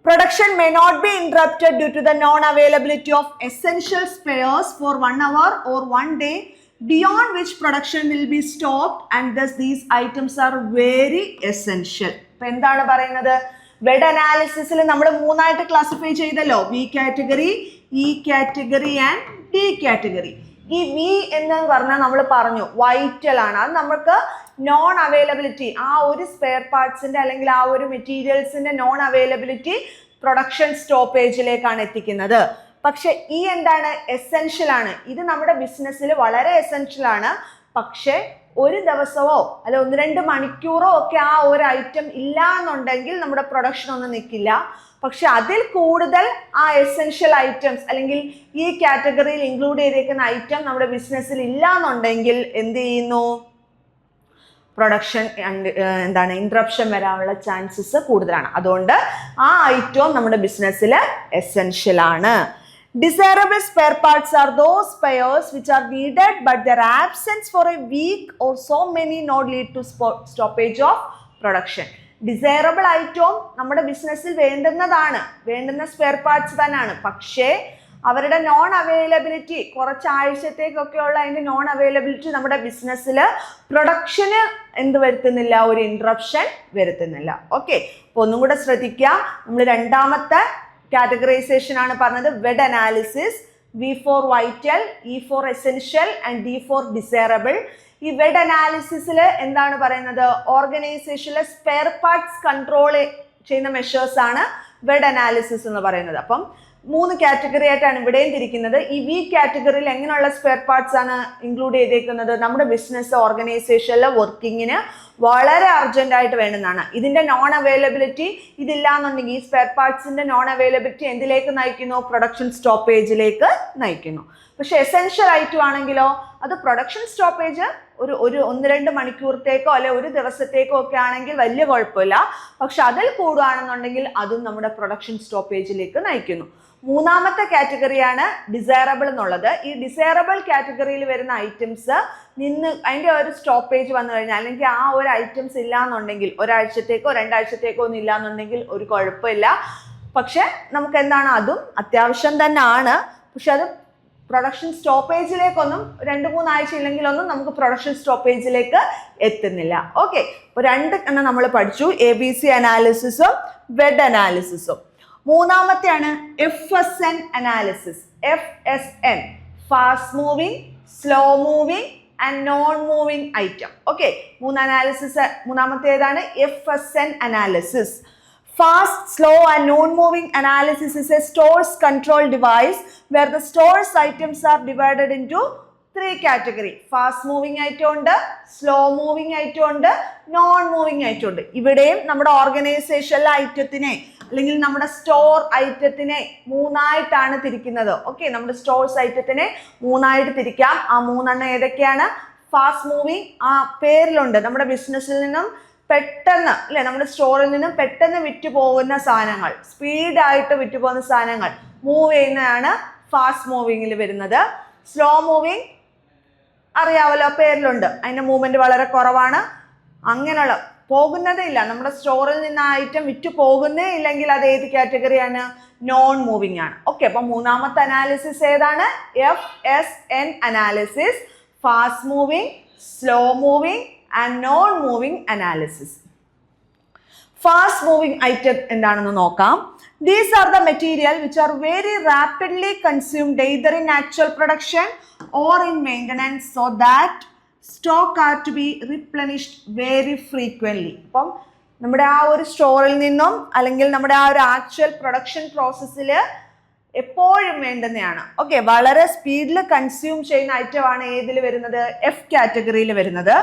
Speaker 1: Production may not be interrupted due to the non-availability of essential spares for 1 hour or 1 day, beyond which production will be stopped, and thus these items are very essential. ഇപ്പൊ എന്താണ് പറയുന്നത്? VED അനാലിസിസിൽ നമ്മൾ 3ആയിട്ട് classify ചെയ്തല്ലോ, V category, E category and D category. ഈ V എന്ന് പറഞ്ഞാൽ നമ്മൾ പറഞ്ഞു വൈറ്റൽ ആണ്. അത് നമുക്ക് നോൺ അവൈലബിലിറ്റി, ആ ഒരു സ്പെയർ പാർട്സിന്റെ അല്ലെങ്കിൽ ആ ഒരു മെറ്റീരിയൽസിന്റെ നോൺ അവൈലബിലിറ്റി പ്രൊഡക്ഷൻ സ്റ്റോപ്പേജിലേക്കാണ് എത്തിക്കുന്നത്. പക്ഷെ ഈ എന്താണ്? എസെൻഷ്യൽ ആണ്. ഇത് നമ്മുടെ ബിസിനസ്സിൽ വളരെ എസെൻഷ്യൽ ആണ്. പക്ഷെ ഒരു ദിവസമോ അല്ല 1-2 മണിക്കൂറോ ഒക്കെ ആ ഒരു ഐറ്റം ഇല്ല എന്നുണ്ടെങ്കിൽ നമ്മുടെ പ്രൊഡക്ഷൻ ഒന്നും നിൽക്കില്ല. പക്ഷെ അതിൽ കൂടുതൽ ആ എസെൻഷ്യൽ ഐറ്റംസ് അല്ലെങ്കിൽ ഈ കാറ്റഗറിയിൽ ഇൻക്ലൂഡ് ചെയ്തേക്കുന്ന ഐറ്റം നമ്മുടെ ബിസിനസ്സിൽ ഇല്ല എന്നുണ്ടെങ്കിൽ എന്ത് ചെയ്യുന്നു? പ്രൊഡക്ഷൻ ഇൻട്രപ്ഷൻ വരാനുള്ള ചാൻസസ് കൂടുതലാണ്. അതുകൊണ്ട് ആ ഐറ്റവും നമ്മുടെ ബിസിനസ്സിൽ എസെൻഷ്യൽ ആണ്. Desirable spare parts are those spares which are needed but their absence for a week or so many not lead to stoppage of production. Desirable ഐറ്റവും നമ്മുടെ ബിസിനസ്സിൽ വേണ്ടുന്ന സ്പെയർ പാർട്സ് തന്നെയാണ്. പക്ഷേ അവരുടെ നോൺ അവൈലബിലിറ്റി കുറച്ചാഴ്ചത്തേക്കൊക്കെയുള്ള അതിൻ്റെ നോൺ അവൈലബിലിറ്റി നമ്മുടെ ബിസിനസ്സിൽ പ്രൊഡക്ഷന് വരുത്തുന്നില്ല, ഒരു ഇൻട്രപ്ഷൻ വരുത്തുന്നില്ല. ഓക്കെ, അപ്പോൾ ഒന്നും കൂടെ ശ്രദ്ധിക്കുക. നമ്മൾ രണ്ടാമത്തെ കാറ്റഗറൈസേഷൻ ആണ് പറഞ്ഞത് VED analysis. V for vital, E for essential and D for desirable. ഈ വെഡ് അനാലിസിസിൽ എന്താണ് പറയുന്നത്? ഓർഗനൈസേഷനിലെ സ്പെയർ പാർട്സ് കൺട്രോൾ ചെയ്യുന്ന മെഷേഴ്സ് ആണ് വെഡ് അനാലിസിസ് എന്ന് പറയുന്നത്. അപ്പം 3 കാറ്റഗറി ആയിട്ടാണ് ഇവിടെയും തിരിക്കുന്നത്. ഈ വി കാറ്റഗറിയിൽ എങ്ങനെയുള്ള സ്പെയർ പാർട്സ് ആണ് ഇൻക്ലൂഡ് ചെയ്തേക്കുന്നത്? നമ്മുടെ ബിസിനസ് ഓർഗനൈസേഷനിലെ വർക്കിങ്ങിന് വളരെ അർജന്റ് ആയിട്ട് വേണ്ടുന്നതാണ്. ഇതിന്റെ നോൺ അവൈലബിലിറ്റി ഇതില്ലാന്നുണ്ടെങ്കിൽ ഈ സ്പെയർ പാർട്സിന്റെ നോൺ അവൈലബിലിറ്റി എന്തിലേക്ക് നയിക്കുന്നു? പ്രൊഡക്ഷൻ സ്റ്റോപ്പേജിലേക്ക് നയിക്കുന്നു. പക്ഷെ എസെൻഷ്യൽ ഐറ്റം ആണെങ്കിലോ അത് പ്രൊഡക്ഷൻ സ്റ്റോപ്പേജ് ഒരു 1-2 മണിക്കൂറത്തേക്കോ അല്ലെ ഒരു ദിവസത്തേക്കോ ഒക്കെ ആണെങ്കിൽ വലിയ കുഴപ്പമില്ല. പക്ഷെ അതിൽ കൂടുകയാണെന്നുണ്ടെങ്കിൽ അതും നമ്മുടെ പ്രൊഡക്ഷൻ സ്റ്റോപ്പേജിലേക്ക് നയിക്കുന്നു. മൂന്നാമത്തെ കാറ്റഗറിയാണ് ഡിസൈറബിൾ എന്നുള്ളത്. ഈ ഡിസൈറബിൾ കാറ്റഗറിയിൽ വരുന്ന ഐറ്റംസ് അതിൻ്റെ ഒരു സ്റ്റോപ്പേജ് വന്നു കഴിഞ്ഞാൽ, അല്ലെങ്കിൽ ആ ഒരു ഐറ്റംസ് ഇല്ല എന്നുണ്ടെങ്കിൽ, ഒരാഴ്ചത്തേക്കോ 2 ആഴ്ചത്തേക്കോ ഒന്നും ഇല്ല എന്നുണ്ടെങ്കിൽ ഒരു കുഴപ്പമില്ല. പക്ഷെ നമുക്ക് എന്താണ്, അതും അത്യാവശ്യം തന്നെയാണ്. പക്ഷെ അത് പ്രൊഡക്ഷൻ സ്റ്റോപ്പേജിലേക്കൊന്നും 2-3 ആഴ്ച ഇല്ലെങ്കിലൊന്നും നമുക്ക് പ്രൊഡക്ഷൻ സ്റ്റോപ്പേജിലേക്ക് എത്തുന്നില്ല. ഓക്കെ, അപ്പോൾ 2 എണ്ണം നമ്മൾ പഠിച്ചു, ABC അനാലിസിസും വെഡ് അനാലിസിസും. മൂന്നാമത്തെയാണ് FSN analysis. FSN, fast moving, slow moving and non moving item. Okay, മൂന്നാമത്തെ ഏതാണ്? FSN analysis. Fast, slow and non-moving analysis is a stores control device where the stores items are divided into 3 categories. Fast moving item ഉണ്ട്, slow moving item ഉണ്ട്, non moving item ഉണ്ട്. ഇവിടെയും നമ്മുടെ ഓർഗനൈസേഷനിലെ ഐറ്റത്തിനെ അല്ലെങ്കിൽ നമ്മുടെ സ്റ്റോർ ഐറ്റത്തിനെ 3ആയിട്ടാണ് തിരിക്കുന്നത്. ഓക്കെ, നമ്മുടെ stores ഐറ്റത്തിനെ 3ആയിട്ട് തിരിക്കാം. ആ 3 എണ്ണം ഏതൊക്കെയാണ്? ഫാസ്റ്റ് മൂവിങ്, ആ പേരിലുണ്ട്. നമ്മുടെ ബിസിനസ്സിൽ നിന്നും പെട്ടെന്ന് അല്ലെ, നമ്മുടെ സ്റ്റോറിൽ നിന്നും പെട്ടെന്ന് വിറ്റുപോകുന്ന സാധനങ്ങൾ, സ്പീഡായിട്ട് വിറ്റുപോകുന്ന സാധനങ്ങൾ മൂവ് ചെയ്യുന്നതാണ് ഫാസ്റ്റ് മൂവിങ്ങിൽ വരുന്നത്. സ്ലോ മൂവിങ് അറിയാവല്ലോ, പേരിലുണ്ട്, അതിൻ്റെ മൂവ്മെന്റ് വളരെ കുറവാണ്. അങ്ങനെയുള്ള പോകുന്നതേ ഇല്ല, നമ്മുടെ സ്റ്റോറിൽ നിന്ന് ആ ഐറ്റം വിറ്റ് പോകുന്നേ ഇല്ലെങ്കിൽ അത് ഏത് കാറ്റഗറിയാണ്? നോൺ മൂവിങ് ആണ്. ഓക്കെ, അപ്പം മൂന്നാമത്തെ അനാലിസിസ് ഏതാണ്? FSN analysis. Fast moving, slow moving and non moving analysis. Fast moving item എന്താണെന്ന് നോക്കാം. These are the material which are very rapidly consumed either in actual production or in maintenance so that stock are to be replenished very frequently. അപ്പം നമ്മുടെ ആ ഒരു സ്റ്റോറിൽ നിന്നും അല്ലെങ്കിൽ നമ്മുടെ ആ ഒരു ആക്ച്വൽ പ്രൊഡക്ഷൻ പ്രോസസ്സിൽ എപ്പോഴും വേണ്ടുന്നതാണ്. ഓക്കെ, വളരെ സ്പീഡിൽ കൺസ്യൂം ചെയ്യുന്ന ഐറ്റം ആണ് ഏതിൽ വരുന്നത്? F കാറ്റഗറിയിൽ വരുന്നത്.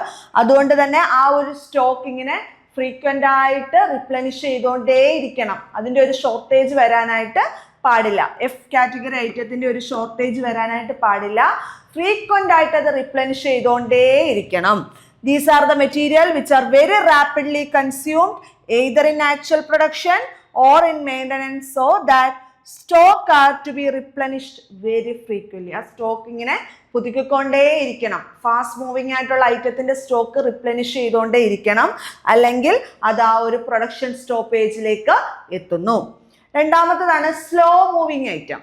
Speaker 1: അതുകൊണ്ട് തന്നെ ആ ഒരു സ്റ്റോക്ക് ഇങ്ങനെ ഫ്രീക്വൻ്റ് ആയിട്ട് റിപ്ലനിഷ് ചെയ്തുകൊണ്ടേ ഇരിക്കണം. അതിൻ്റെ ഒരു ഷോർട്ടേജ് വരാനായിട്ട് പാടില്ല. F കാറ്റഗറി ഐറ്റത്തിൻ്റെ ഒരു ഷോർട്ടേജ് വരാനായിട്ട് പാടില്ല. ഫ്രീക്വൻ്റ് ആയിട്ട് അത് റിപ്ലനിഷ് ചെയ്തുകൊണ്ടേ ഇരിക്കണം. These are the material which are very rapidly consumed either in actual production or in maintenance so that stock are to be replenished very frequently. ആ stock ഇങ്ങനെ പുതുക്കിക്കൊണ്ടേ ഇരിക്കണം. Fast moving ആയിട്ടുള്ള ഐറ്റത്തിന്റെ stock replenish ചെയ്തുകൊണ്ടേ ഇരിക്കണം, അല്ലെങ്കിൽ അത് ആ ഒരു പ്രൊഡക്ഷൻ സ്റ്റോപ്പേജിലേക്ക് എത്തുന്നു. രണ്ടാമത്തതാണ് slow moving item.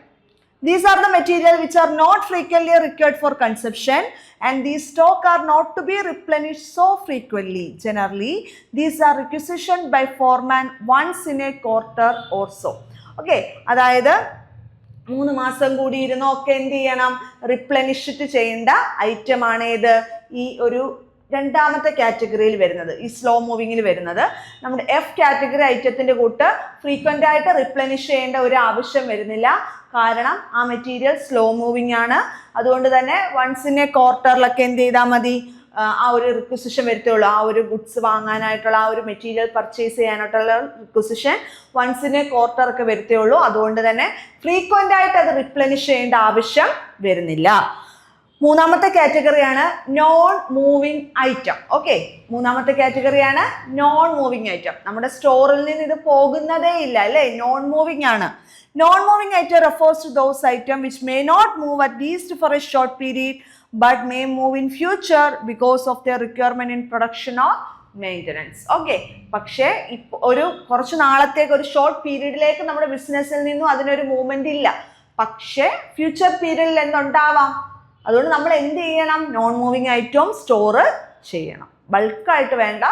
Speaker 1: These are the material which are not frequently required for consumption and these stock are not to be replenished so frequently. Generally, these are requisitioned by foreman once in a quarter or so. Okay, അതായത് 3 മാസം കൂടി ഇരുന്നോ ഒക്കെ എന്ത് ചെയ്യണം? Replenish ചെയ്യേണ്ട item ആണ് ഏത്? ഈ ഒരു രണ്ടാമത്തെ കാറ്റഗറിയിൽ വരുന്നത്, ഈ സ്ലോ മൂവിങ്ങിൽ വരുന്നത്. നമ്മുടെ F കാറ്റഗറി ഐറ്റത്തിന്റെ കൂട്ട് ഫ്രീക്വൻ്റ് ആയിട്ട് റിപ്ലനിഷ് ചെയ്യേണ്ട ഒരു ആവശ്യം വരുന്നില്ല. കാരണം ആ മെറ്റീരിയൽ സ്ലോ മൂവിങ് ആണ്. അതുകൊണ്ട് തന്നെ വൺസ് ഇൻ എ ക്വാർട്ടറിലൊക്കെ എന്ത് ചെയ്താൽ മതി? ആ ഒരു റിക്വസിഷൻ വരുത്തുള്ളൂ. ആ ഒരു ഗുഡ്സ് വാങ്ങാനായിട്ടുള്ള, ആ ഒരു മെറ്റീരിയൽ പർച്ചേസ് ചെയ്യാനായിട്ടുള്ള requisition once in a quarter ഒക്കെ വരുത്തുള്ളൂ. അതുകൊണ്ട് തന്നെ ഫ്രീക്വൻ്റ് ആയിട്ട് അത് റിപ്ലനിഷ് ചെയ്യേണ്ട ആവശ്യം വരുന്നില്ല. മൂന്നാമത്തെ കാറ്റഗറിയാണ് നോൺ മൂവിങ് ഐറ്റം. ഓക്കെ, മൂന്നാമത്തെ കാറ്റഗറിയാണ് നോൺ മൂവിങ് ഐറ്റം. നമ്മുടെ സ്റ്റോറിൽ നിന്ന് ഇത് പോകുന്നതേ ഇല്ല അല്ലേ, നോൺ മൂവിങ് ആണ്. Non moving item refers to those items which may not move at least for a short period but may move in future because of their requirement in production or maintenance. Okay, പക്ഷേ ഒരു കുറച്ച് നാളത്തേക്ക്, ഒരു short പീരീഡിലേക്ക് നമ്മുടെ ബിസിനസ്സിൽ നിന്നും അതിനൊരു movement ഇല്ല. പക്ഷേ ഫ്യൂച്ചർ പീരീഡിൽ എന്തുണ്ടാവാം? അതുകൊണ്ട് നമ്മൾ എന്ത് ചെയ്യണം? നോൺ മൂവിങ് ഐറ്റം സ്റ്റോർ ചെയ്യണം. ബൾക്കായിട്ട് വേണ്ട,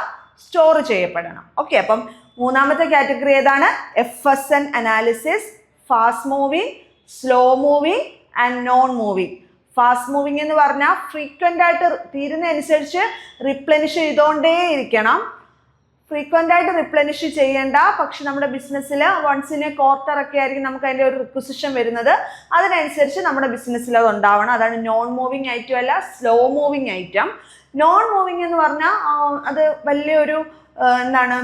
Speaker 1: സ്റ്റോർ ചെയ്യപ്പെടണം. ഓക്കെ, അപ്പം മൂന്നാമത്തെ കാറ്റഗറി ഏതാണ്? FSN analysis. Fast moving, slow moving and non moving. Fast moving എന്ന് പറഞ്ഞാൽ ഫ്രീക്വൻ്റ് ആയിട്ട് തീരുന്നതനുസരിച്ച് റിപ്ലനിഷ് ചെയ്തുകൊണ്ടേ ഇരിക്കണം. ഫ്രീക്വൻ്റ് ആയിട്ട് റിപ്ലനിഷ് ചെയ്യേണ്ട, പക്ഷെ നമ്മുടെ ബിസിനസ്സിൽ വൺസ് ഇൻ എ ക്വാർട്ടർ ഒക്കെ ആയിരിക്കും നമുക്ക് അതിൻ്റെ ഒരു റിക്വസിഷൻ വരുന്നത്. അതിനനുസരിച്ച് നമ്മുടെ ബിസിനസ്സിൽ അത് ഉണ്ടാവണം. അതാണ് നോൺ മൂവിങ് ഐറ്റം അല്ല, slow moving item. Non moving എന്ന് പറഞ്ഞാൽ അത് വലിയൊരു എന്താണ്,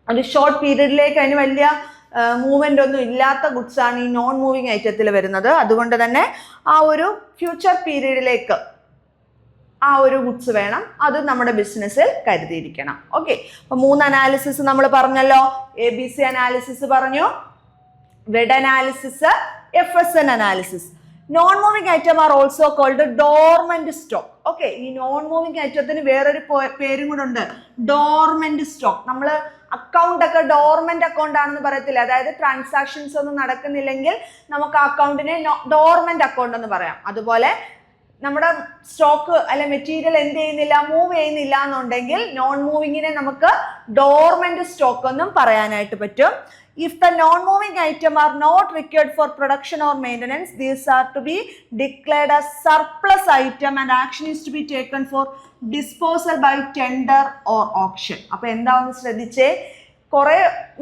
Speaker 1: ഒരു ഷോർട്ട് പീരീഡിലേക്ക് അതിന് വലിയ മൂവ്മെൻ്റ് ഒന്നും ഇല്ലാത്ത ഗുഡ്സ് ആണ് ഈ നോൺ മൂവിങ് ഐറ്റത്തിൽ വരുന്നത്. അതുകൊണ്ട് തന്നെ ആ ഒരു ഫ്യൂച്ചർ പീരീഡിലേക്ക് ആ ഒരു ഗുഡ്സ് വേണം, അത് നമ്മുടെ ബിസിനസ്സിൽ കരുതിയിരിക്കണം. ഓക്കെ, അപ്പൊ 3 അനാലിസിസ് നമ്മൾ പറഞ്ഞല്ലോ. ABC അനാലിസിസ് പറഞ്ഞു, VED analysis, FSN analysis. Non moving item are also called dormant stock. Okay, ഈ നോൺ മൂവിങ് ഐറ്റത്തിന് വേറൊരു പേരും കൂടെ ഉണ്ട്, ഡോർമെന്റ് സ്റ്റോക്ക്. നമ്മൾ അക്കൗണ്ട് ഒക്കെ ഡോർമെന്റ് അക്കൗണ്ട് ആണെന്ന് പറയത്തില്ല, അതായത് ട്രാൻസാക്ഷൻസ് ഒന്നും നടക്കുന്നില്ലെങ്കിൽ നമുക്ക് അക്കൗണ്ടിനെ ഡോർമെന്റ് അക്കൗണ്ട് എന്ന് പറയാം. അതുപോലെ നമ്മുടെ സ്റ്റോക്ക് അല്ലെ മെറ്റീരിയൽ എന്ത് ചെയ്യുന്നില്ല, മൂവ് ചെയ്യുന്നില്ല എന്നുണ്ടെങ്കിൽ നോൺ മൂവിങ്ങിനെ നമുക്ക് ഡോർമെന്റ് സ്റ്റോക്ക് എന്നും പറയാനായിട്ട് പറ്റും. If the non-moving item are not required for production or maintenance, these are to be declared as surplus item and action is to be taken for disposal by tender or auction. അപ്പോൾ എന്താണെന്ന് ശ്രദ്ധിച്ചേ, കുറെ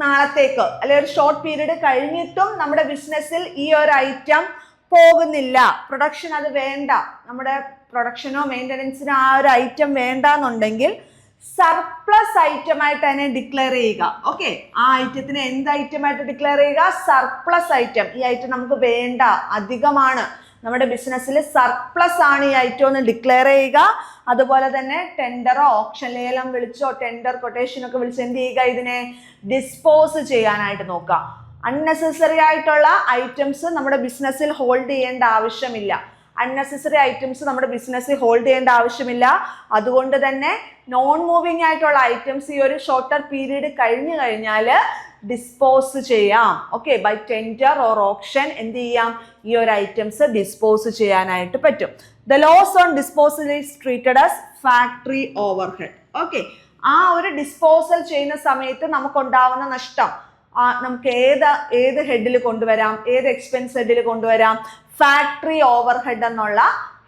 Speaker 1: നാളത്തേക്ക് അല്ലെ ഒരു short period കഴിഞ്ഞിട്ടും നമ്മുടെ ബിസിനസ്സിൽ ഈ ഒരു ഐറ്റം പോകുന്നില്ല, പ്രൊഡക്ഷൻ അത് വേണ്ട, നമ്മുടെ പ്രൊഡക്ഷനോ മെയിൻ്റനൻസിനോ ആ ഒരു ഐറ്റം വേണ്ട എന്നുണ്ടെങ്കിൽ സർപ്ലസ് ഐറ്റം ആയിട്ട് തന്നെ ഡിക്ലെയർ ചെയ്യുക. ഓക്കെ, ആ ഐറ്റത്തിന് എന്ത് ഐറ്റം ആയിട്ട് ഡിക്ലെയർ ചെയ്യുക, സർപ്ലസ് ഐറ്റം. ഈ ഐറ്റം നമുക്ക് വേണ്ട, അധികമാണ്, നമ്മുടെ ബിസിനസ്സിൽ സർപ്ലസ് ആണ് ഈ ഐറ്റം എന്ന് ഡിക്ലെയർ ചെയ്യുക. അതുപോലെ തന്നെ ടെൻഡറോ ഓപ്ഷൻ ലേലം വിളിച്ചോ ടെൻഡർ കൊട്ടേഷൻ ഒക്കെ വിളിച്ച് എന്ത് ചെയ്യുക, ഇതിനെ ഡിസ്പോസ് ചെയ്യാനായിട്ട് നോക്കുക. അൺനെസസറി ആയിട്ടുള്ള ഐറ്റംസ് നമ്മുടെ ബിസിനസ്സിൽ ഹോൾഡ് ചെയ്യേണ്ട ആവശ്യമില്ല. അൺനെസസറി ഐറ്റംസ് നമ്മുടെ ബിസിനസ്സിൽ ഹോൾഡ് ചെയ്യേണ്ട ആവശ്യമില്ല. അതുകൊണ്ട് തന്നെ നോൺ മൂവിങ് ആയിട്ടുള്ള ഐറ്റംസ് ഈ ഒരു ഷോർട്ടർ പീരീഡ് കഴിഞ്ഞു കഴിഞ്ഞാൽ ഡിസ്പോസ് ചെയ്യാം. Okay, by tender or option എന്ത് ചെയ്യാം, ഈ ഒരു ഐറ്റംസ് ഡിസ്പോസ് ചെയ്യാനായിട്ട് പറ്റും. The loss on disposal is treated as factory overhead. Okay, ആ ഒരു ഡിസ്പോസൽ ചെയ്യുന്ന സമയത്ത് നമുക്കുണ്ടാവുന്ന നഷ്ടം നമുക്ക് ഏത് ഹെഡിൽ കൊണ്ടുവരാം, ഏത് എക്സ്പെൻസ് ഹെഡിൽ കൊണ്ടുവരാം, ഫാക്ടറി ഓവർഹെഡ് എന്നുള്ള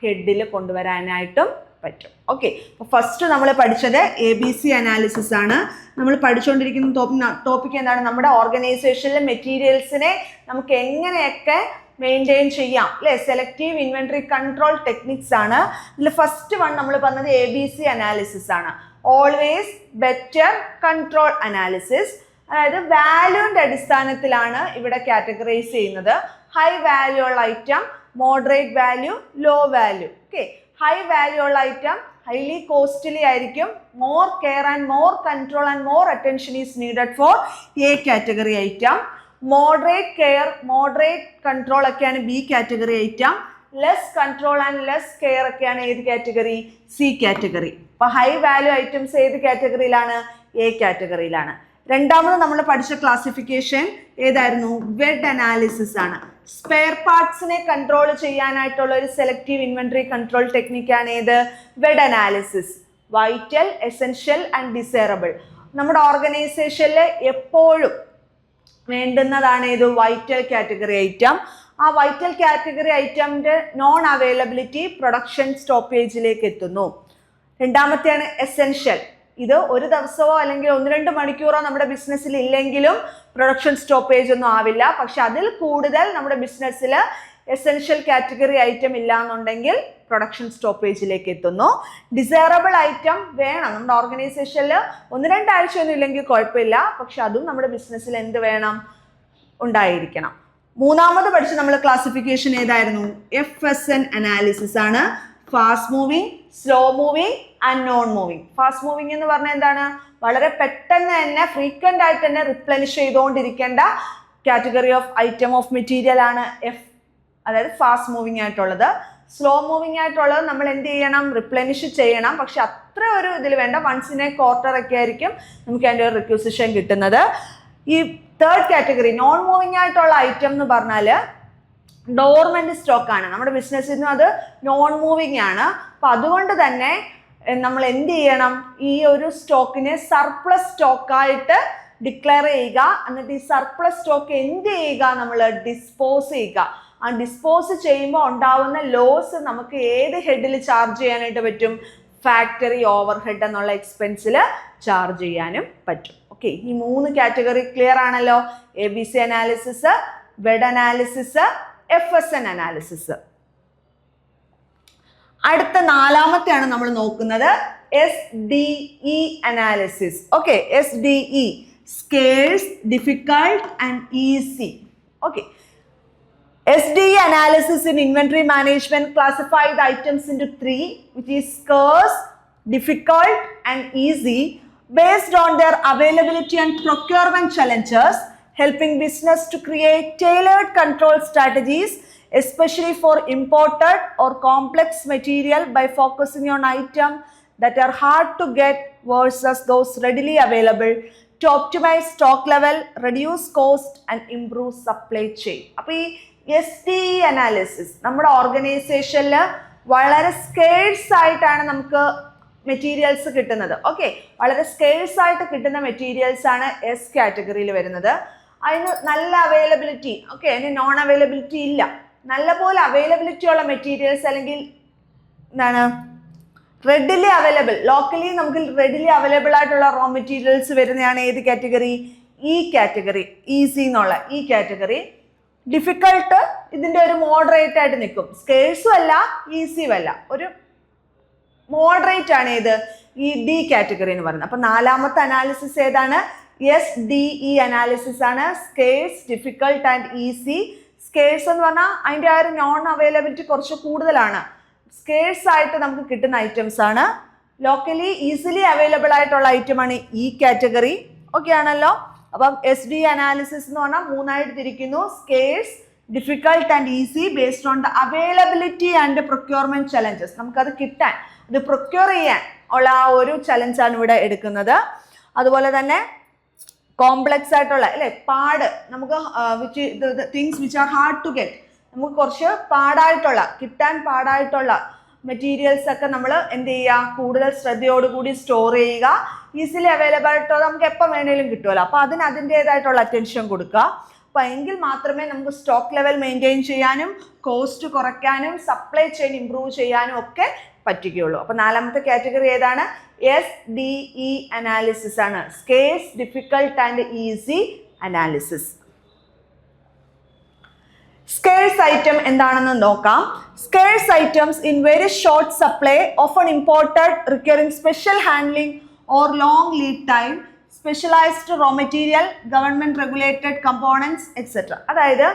Speaker 1: ഹെഡിൽ കൊണ്ടുവരാനായിട്ടും പറ്റും. ഓക്കെ, അപ്പോൾ ഫസ്റ്റ് നമ്മൾ പഠിച്ചത് ABC അനാലിസിസ് ആണ്. നമ്മൾ പഠിച്ചുകൊണ്ടിരിക്കുന്ന ടോപ്പിക് എന്താണ്, നമ്മുടെ ഓർഗനൈസേഷനിലെ മെറ്റീരിയൽസിനെ നമുക്ക് എങ്ങനെയൊക്കെ മെയിൻറ്റെയിൻ ചെയ്യാം അല്ലെ, സെലക്റ്റീവ് ഇൻവെന്ററി കൺട്രോൾ ടെക്നിക്സ് ആണ്. ഇതിൽ ഫസ്റ്റ് വൺ നമ്മൾ പറഞ്ഞത് ABC അനാലിസിസ് ആണ്. ഓൾവേസ് ബെറ്റർ കൺട്രോൾ അനാലിസിസ്, അതായത് വാല്യൂവിന്റെ അടിസ്ഥാനത്തിലാണ് ഇവിടെ കാറ്റഗറൈസ് ചെയ്യുന്നത്. ഹൈ വാല്യൂ ഉള്ള item, moderate value, low value. Okay, high value ഉള്ള ഐറ്റം ഹൈലി കോസ്റ്റ്ലി ആയിരിക്കും. More care and more control and more attention is needed for A category item. Moderate care, moderate control ഒക്കെയാണ് B category item. Less control and less care ഒക്കെയാണ് ഏത് category, C category. അപ്പൊ high value items ഏത് കാറ്റഗറിയിലാണ്, A കാറ്റഗറിയിലാണ്. രണ്ടാമത് നമ്മൾ പഠിച്ച classification ഏതായിരുന്നു, വെഡ് അനാലിസിസ് ആണ്. സ്പെയർ പാർട്സിനെ കൺട്രോൾ ചെയ്യാനായിട്ടുള്ള ഒരു സെലക്റ്റീവ് ഇൻവെന്ററി കൺട്രോൾ ടെക്നിക്കാണ് ഏത്, VED analysis. Vital, essential and desirable. നമ്മുടെ ഓർഗനൈസേഷനിൽ എപ്പോഴും വേണ്ടുന്നതാണ് ഏത്, വൈറ്റൽ കാറ്റഗറി ഐറ്റം. ആ വൈറ്റൽ കാറ്റഗറി ഐറ്റമിന്റെ നോൺ അവൈലബിലിറ്റി പ്രൊഡക്ഷൻ സ്റ്റോപ്പേജിലേക്ക് എത്തുന്നു. രണ്ടാമത്തെയാണ് എസെൻഷ്യൽ. ഇത് ഒരു ദിവസമോ അല്ലെങ്കിൽ 1-2 മണിക്കൂറോ നമ്മുടെ ബിസിനസ്സിൽ ഇല്ലെങ്കിലും പ്രൊഡക്ഷൻ സ്റ്റോപ്പേജ് ഒന്നും ആവില്ല. പക്ഷെ അതിൽ കൂടുതൽ നമ്മുടെ ബിസിനസ്സിൽ എസെൻഷ്യൽ കാറ്റഗറി ഐറ്റം ഇല്ല എന്നുണ്ടെങ്കിൽ പ്രൊഡക്ഷൻ സ്റ്റോപ്പേജിലേക്ക് എത്തുന്നു. ഡിസൈറബിൾ ഐറ്റം വേണം നമ്മുടെ ഓർഗനൈസേഷനിൽ, 1-2 ആഴ്ചയൊന്നും ഇല്ലെങ്കിൽ കുഴപ്പമില്ല, പക്ഷെ അതും നമ്മുടെ ബിസിനസ്സിൽ എന്ത് വേണം, ഉണ്ടായിരിക്കണം. മൂന്നാമത് പഠിച്ച് നമ്മൾ ക്ലാസിഫിക്കേഷൻ ഏതായിരുന്നു, FSN അനാലിസിസ് ആണ്. Fast moving, slow moving and non moving. Fast moving എന്ന് പറഞ്ഞാൽ എന്താണ്, വളരെ പെട്ടെന്ന് തന്നെ ഫ്രീക്വന്റ് ആയിട്ട് തന്നെ റിപ്ലനിഷ് ചെയ്തുകൊണ്ടിരിക്കേണ്ട category of item of material ആണ് അതായത് ഫാസ്റ്റ് മൂവിങ് ആയിട്ടുള്ളത്. സ്ലോ മൂവിങ് ആയിട്ടുള്ളത് നമ്മൾ എന്ത് ചെയ്യണം, റിപ്ലനിഷ് ചെയ്യണം, പക്ഷെ അത്ര ഒരു ഇതിൽ വേണ്ട, വൺസ് ഇൻ എ ക്വാർട്ടർ ഒക്കെ ആയിരിക്കും നമുക്ക് അതിൻ്റെ ഒരു റിക്വസിഷൻ കിട്ടുന്നത്. ഈ തേർഡ് കാറ്റഗറി നോൺ മൂവിങ് ആയിട്ടുള്ള ഐറ്റം എന്ന് പറഞ്ഞാൽ ഡോർമെന്റ് സ്റ്റോക്ക് ആണ്. നമ്മുടെ ബിസിനസ്സിൽ നിന്നും അത് നോൺ മൂവിങ് ആണ്. അപ്പൊ അതുകൊണ്ട് തന്നെ നമ്മൾ എന്ത് ചെയ്യണം, ഈ ഒരു സ്റ്റോക്കിനെ സർപ്ലസ് സ്റ്റോക്കായിട്ട് ഡിക്ലെയർ ചെയ്യുക. എന്നിട്ട് ഈ സർപ്ലസ് സ്റ്റോക്ക് എന്ത് ചെയ്യുക, നമ്മൾ ഡിസ്പോസ് ചെയ്യുക. ആ ഡിസ്പോസ് ചെയ്യുമ്പോൾ ഉണ്ടാവുന്ന ലോസ് നമുക്ക് ഏത് ഹെഡിൽ ചാർജ് ചെയ്യാനായിട്ട് പറ്റും, ഫാക്ടറി ഓവർ ഹെഡ് എന്നുള്ള എക്സ്പെൻസിൽ ചാർജ് ചെയ്യാനും പറ്റും. ഓക്കെ, ഈ 3 കാറ്റഗറി ക്ലിയർ ആണല്ലോ. ABC analysis, wed analysis, FSN analysis. അടുത്ത 4മത്തെയാണ് നമ്മൾ നോക്കുന്നത്, SDE analysis. Okay, SDE scarce, difficult and easy. Okay, SDE analysis in inventory management classify the items into three, which is scarce, difficult, and easy, based on their availability and procurement challenges, helping business to create tailored control strategies, especially for imported or complex material, by focusing on items that are hard to get versus those readily available, to optimize stock level, reduce cost, and improve supply chain. അപ്പോൾ ഈ SDE analysis നമ്മുടെ ഓർഗനൈസേഷനിൽ വളരെ scarce ആയിട്ടാണ് നമുക്ക് materials കിട്ടുന്നത്. Okay, വളരെ scarce ആയിട്ട് കിട്ടുന്ന മെറ്റീരിയൽസ് ആണ് എസ് കാറ്റഗറിയിൽ വരുന്നത്. അതിന് നല്ല അവൈലബിലിറ്റി, ഓക്കെ, അതിന് നോൺ അവൈലബിലിറ്റി ഇല്ല. നല്ലപോലെ അവൈലബിലിറ്റി ഉള്ള മെറ്റീരിയൽസ് അല്ലെങ്കിൽ എന്താണ് റെഡിലി അവൈലബിൾ, ലോക്കലി നമുക്ക് റെഡിലി അവൈലബിൾ ആയിട്ടുള്ള റോ മെറ്റീരിയൽസ് വരുന്നതാണ് ഏത് കാറ്റഗറി? ഈ കാറ്റഗറി, ഈസി എന്നുള്ള ഈ കാറ്റഗറി. ഡിഫിക്കൾട്ട് ഇതിൻ്റെ ഒരു മോഡറേറ്റ് ആയിട്ട് നിൽക്കും, സ്കേഴ്സും അല്ല ഈസിയും അല്ല, ഒരു മോഡറേറ്റ് ആണ് ഏത്? ഈ ഡി കാറ്റഗറി എന്ന് പറയുന്നത്. അപ്പൊ നാലാമത്തെ അനാലിസിസ് ഏതാണ്? SDE അനാലിസിസ് ആണ്. Scarce, difficult and easy. Scarce എന്ന് പറഞ്ഞാൽ അതിൻ്റെ ആ ഒരു നോൺ അവൈലബിലിറ്റി കുറച്ച് കൂടുതലാണ്. സ്കേഴ്സ് ആയിട്ട് നമുക്ക് കിട്ടുന്ന ഐറ്റംസ് ആണ്. ലോക്കലി ഈസിലി അവൈലബിൾ ആയിട്ടുള്ള ഐറ്റമാണ് ഈ കാറ്റഗറി. ഓക്കെ ആണല്ലോ. അപ്പം SDE അനാലിസിസ് എന്ന് പറഞ്ഞാൽ മൂന്നായിട്ട് തിരിക്കുന്നു: scarce, difficult and easy, based on the availability and procurement challenges. നമുക്കത് കിട്ടാൻ, ഇത് പ്രൊക്യൂർ ചെയ്യാൻ ഉള്ള ആ ഒരു ചലഞ്ചാണ് ഇവിടെ എടുക്കുന്നത്. അതുപോലെ തന്നെ കോംപ്ലക്സ് ആയിട്ടുള്ള അല്ലെ പാട്, നമുക്ക് things which are hard to get, നമുക്ക് കുറച്ച് പാടായിട്ടുള്ള, കിട്ടാൻ പാടായിട്ടുള്ള മെറ്റീരിയൽസ് ഒക്കെ നമ്മൾ എന്ത് ചെയ്യുക? കൂടുതൽ ശ്രദ്ധയോടുകൂടി സ്റ്റോർ ചെയ്യുക. ഈസിലി അവൈലബിൾ ആയിട്ടോ നമുക്ക് എപ്പോൾ വേണേലും കിട്ടുമല്ലോ. അപ്പോൾ അതിന് അതിൻ്റെതായിട്ടുള്ള അറ്റൻഷൻ കൊടുക്കുക. അപ്പോൾ എങ്കിൽ മാത്രമേ നമുക്ക് സ്റ്റോക്ക് ലെവൽ മെയിൻറ്റെയിൻ ചെയ്യാനും കോസ്റ്റ് കുറയ്ക്കാനും സപ്ലൈ ചെയിൻ ഇംപ്രൂവ് ചെയ്യാനും ഒക്കെ പറ്റുകയുള്ളൂ. അപ്പോൾ നാലാമത്തെ കാറ്റഗറി ഏതാണ്? SDE അനാലിസിസ് ആണ്. Scarce, difficult and easy analysis. Scarce item എന്താണെന്ന് നോക്കാം. Scarce items in very short supply, often imported, requiring special handling or long lead time, specialised raw material, government regulated components etcetera. അതായത്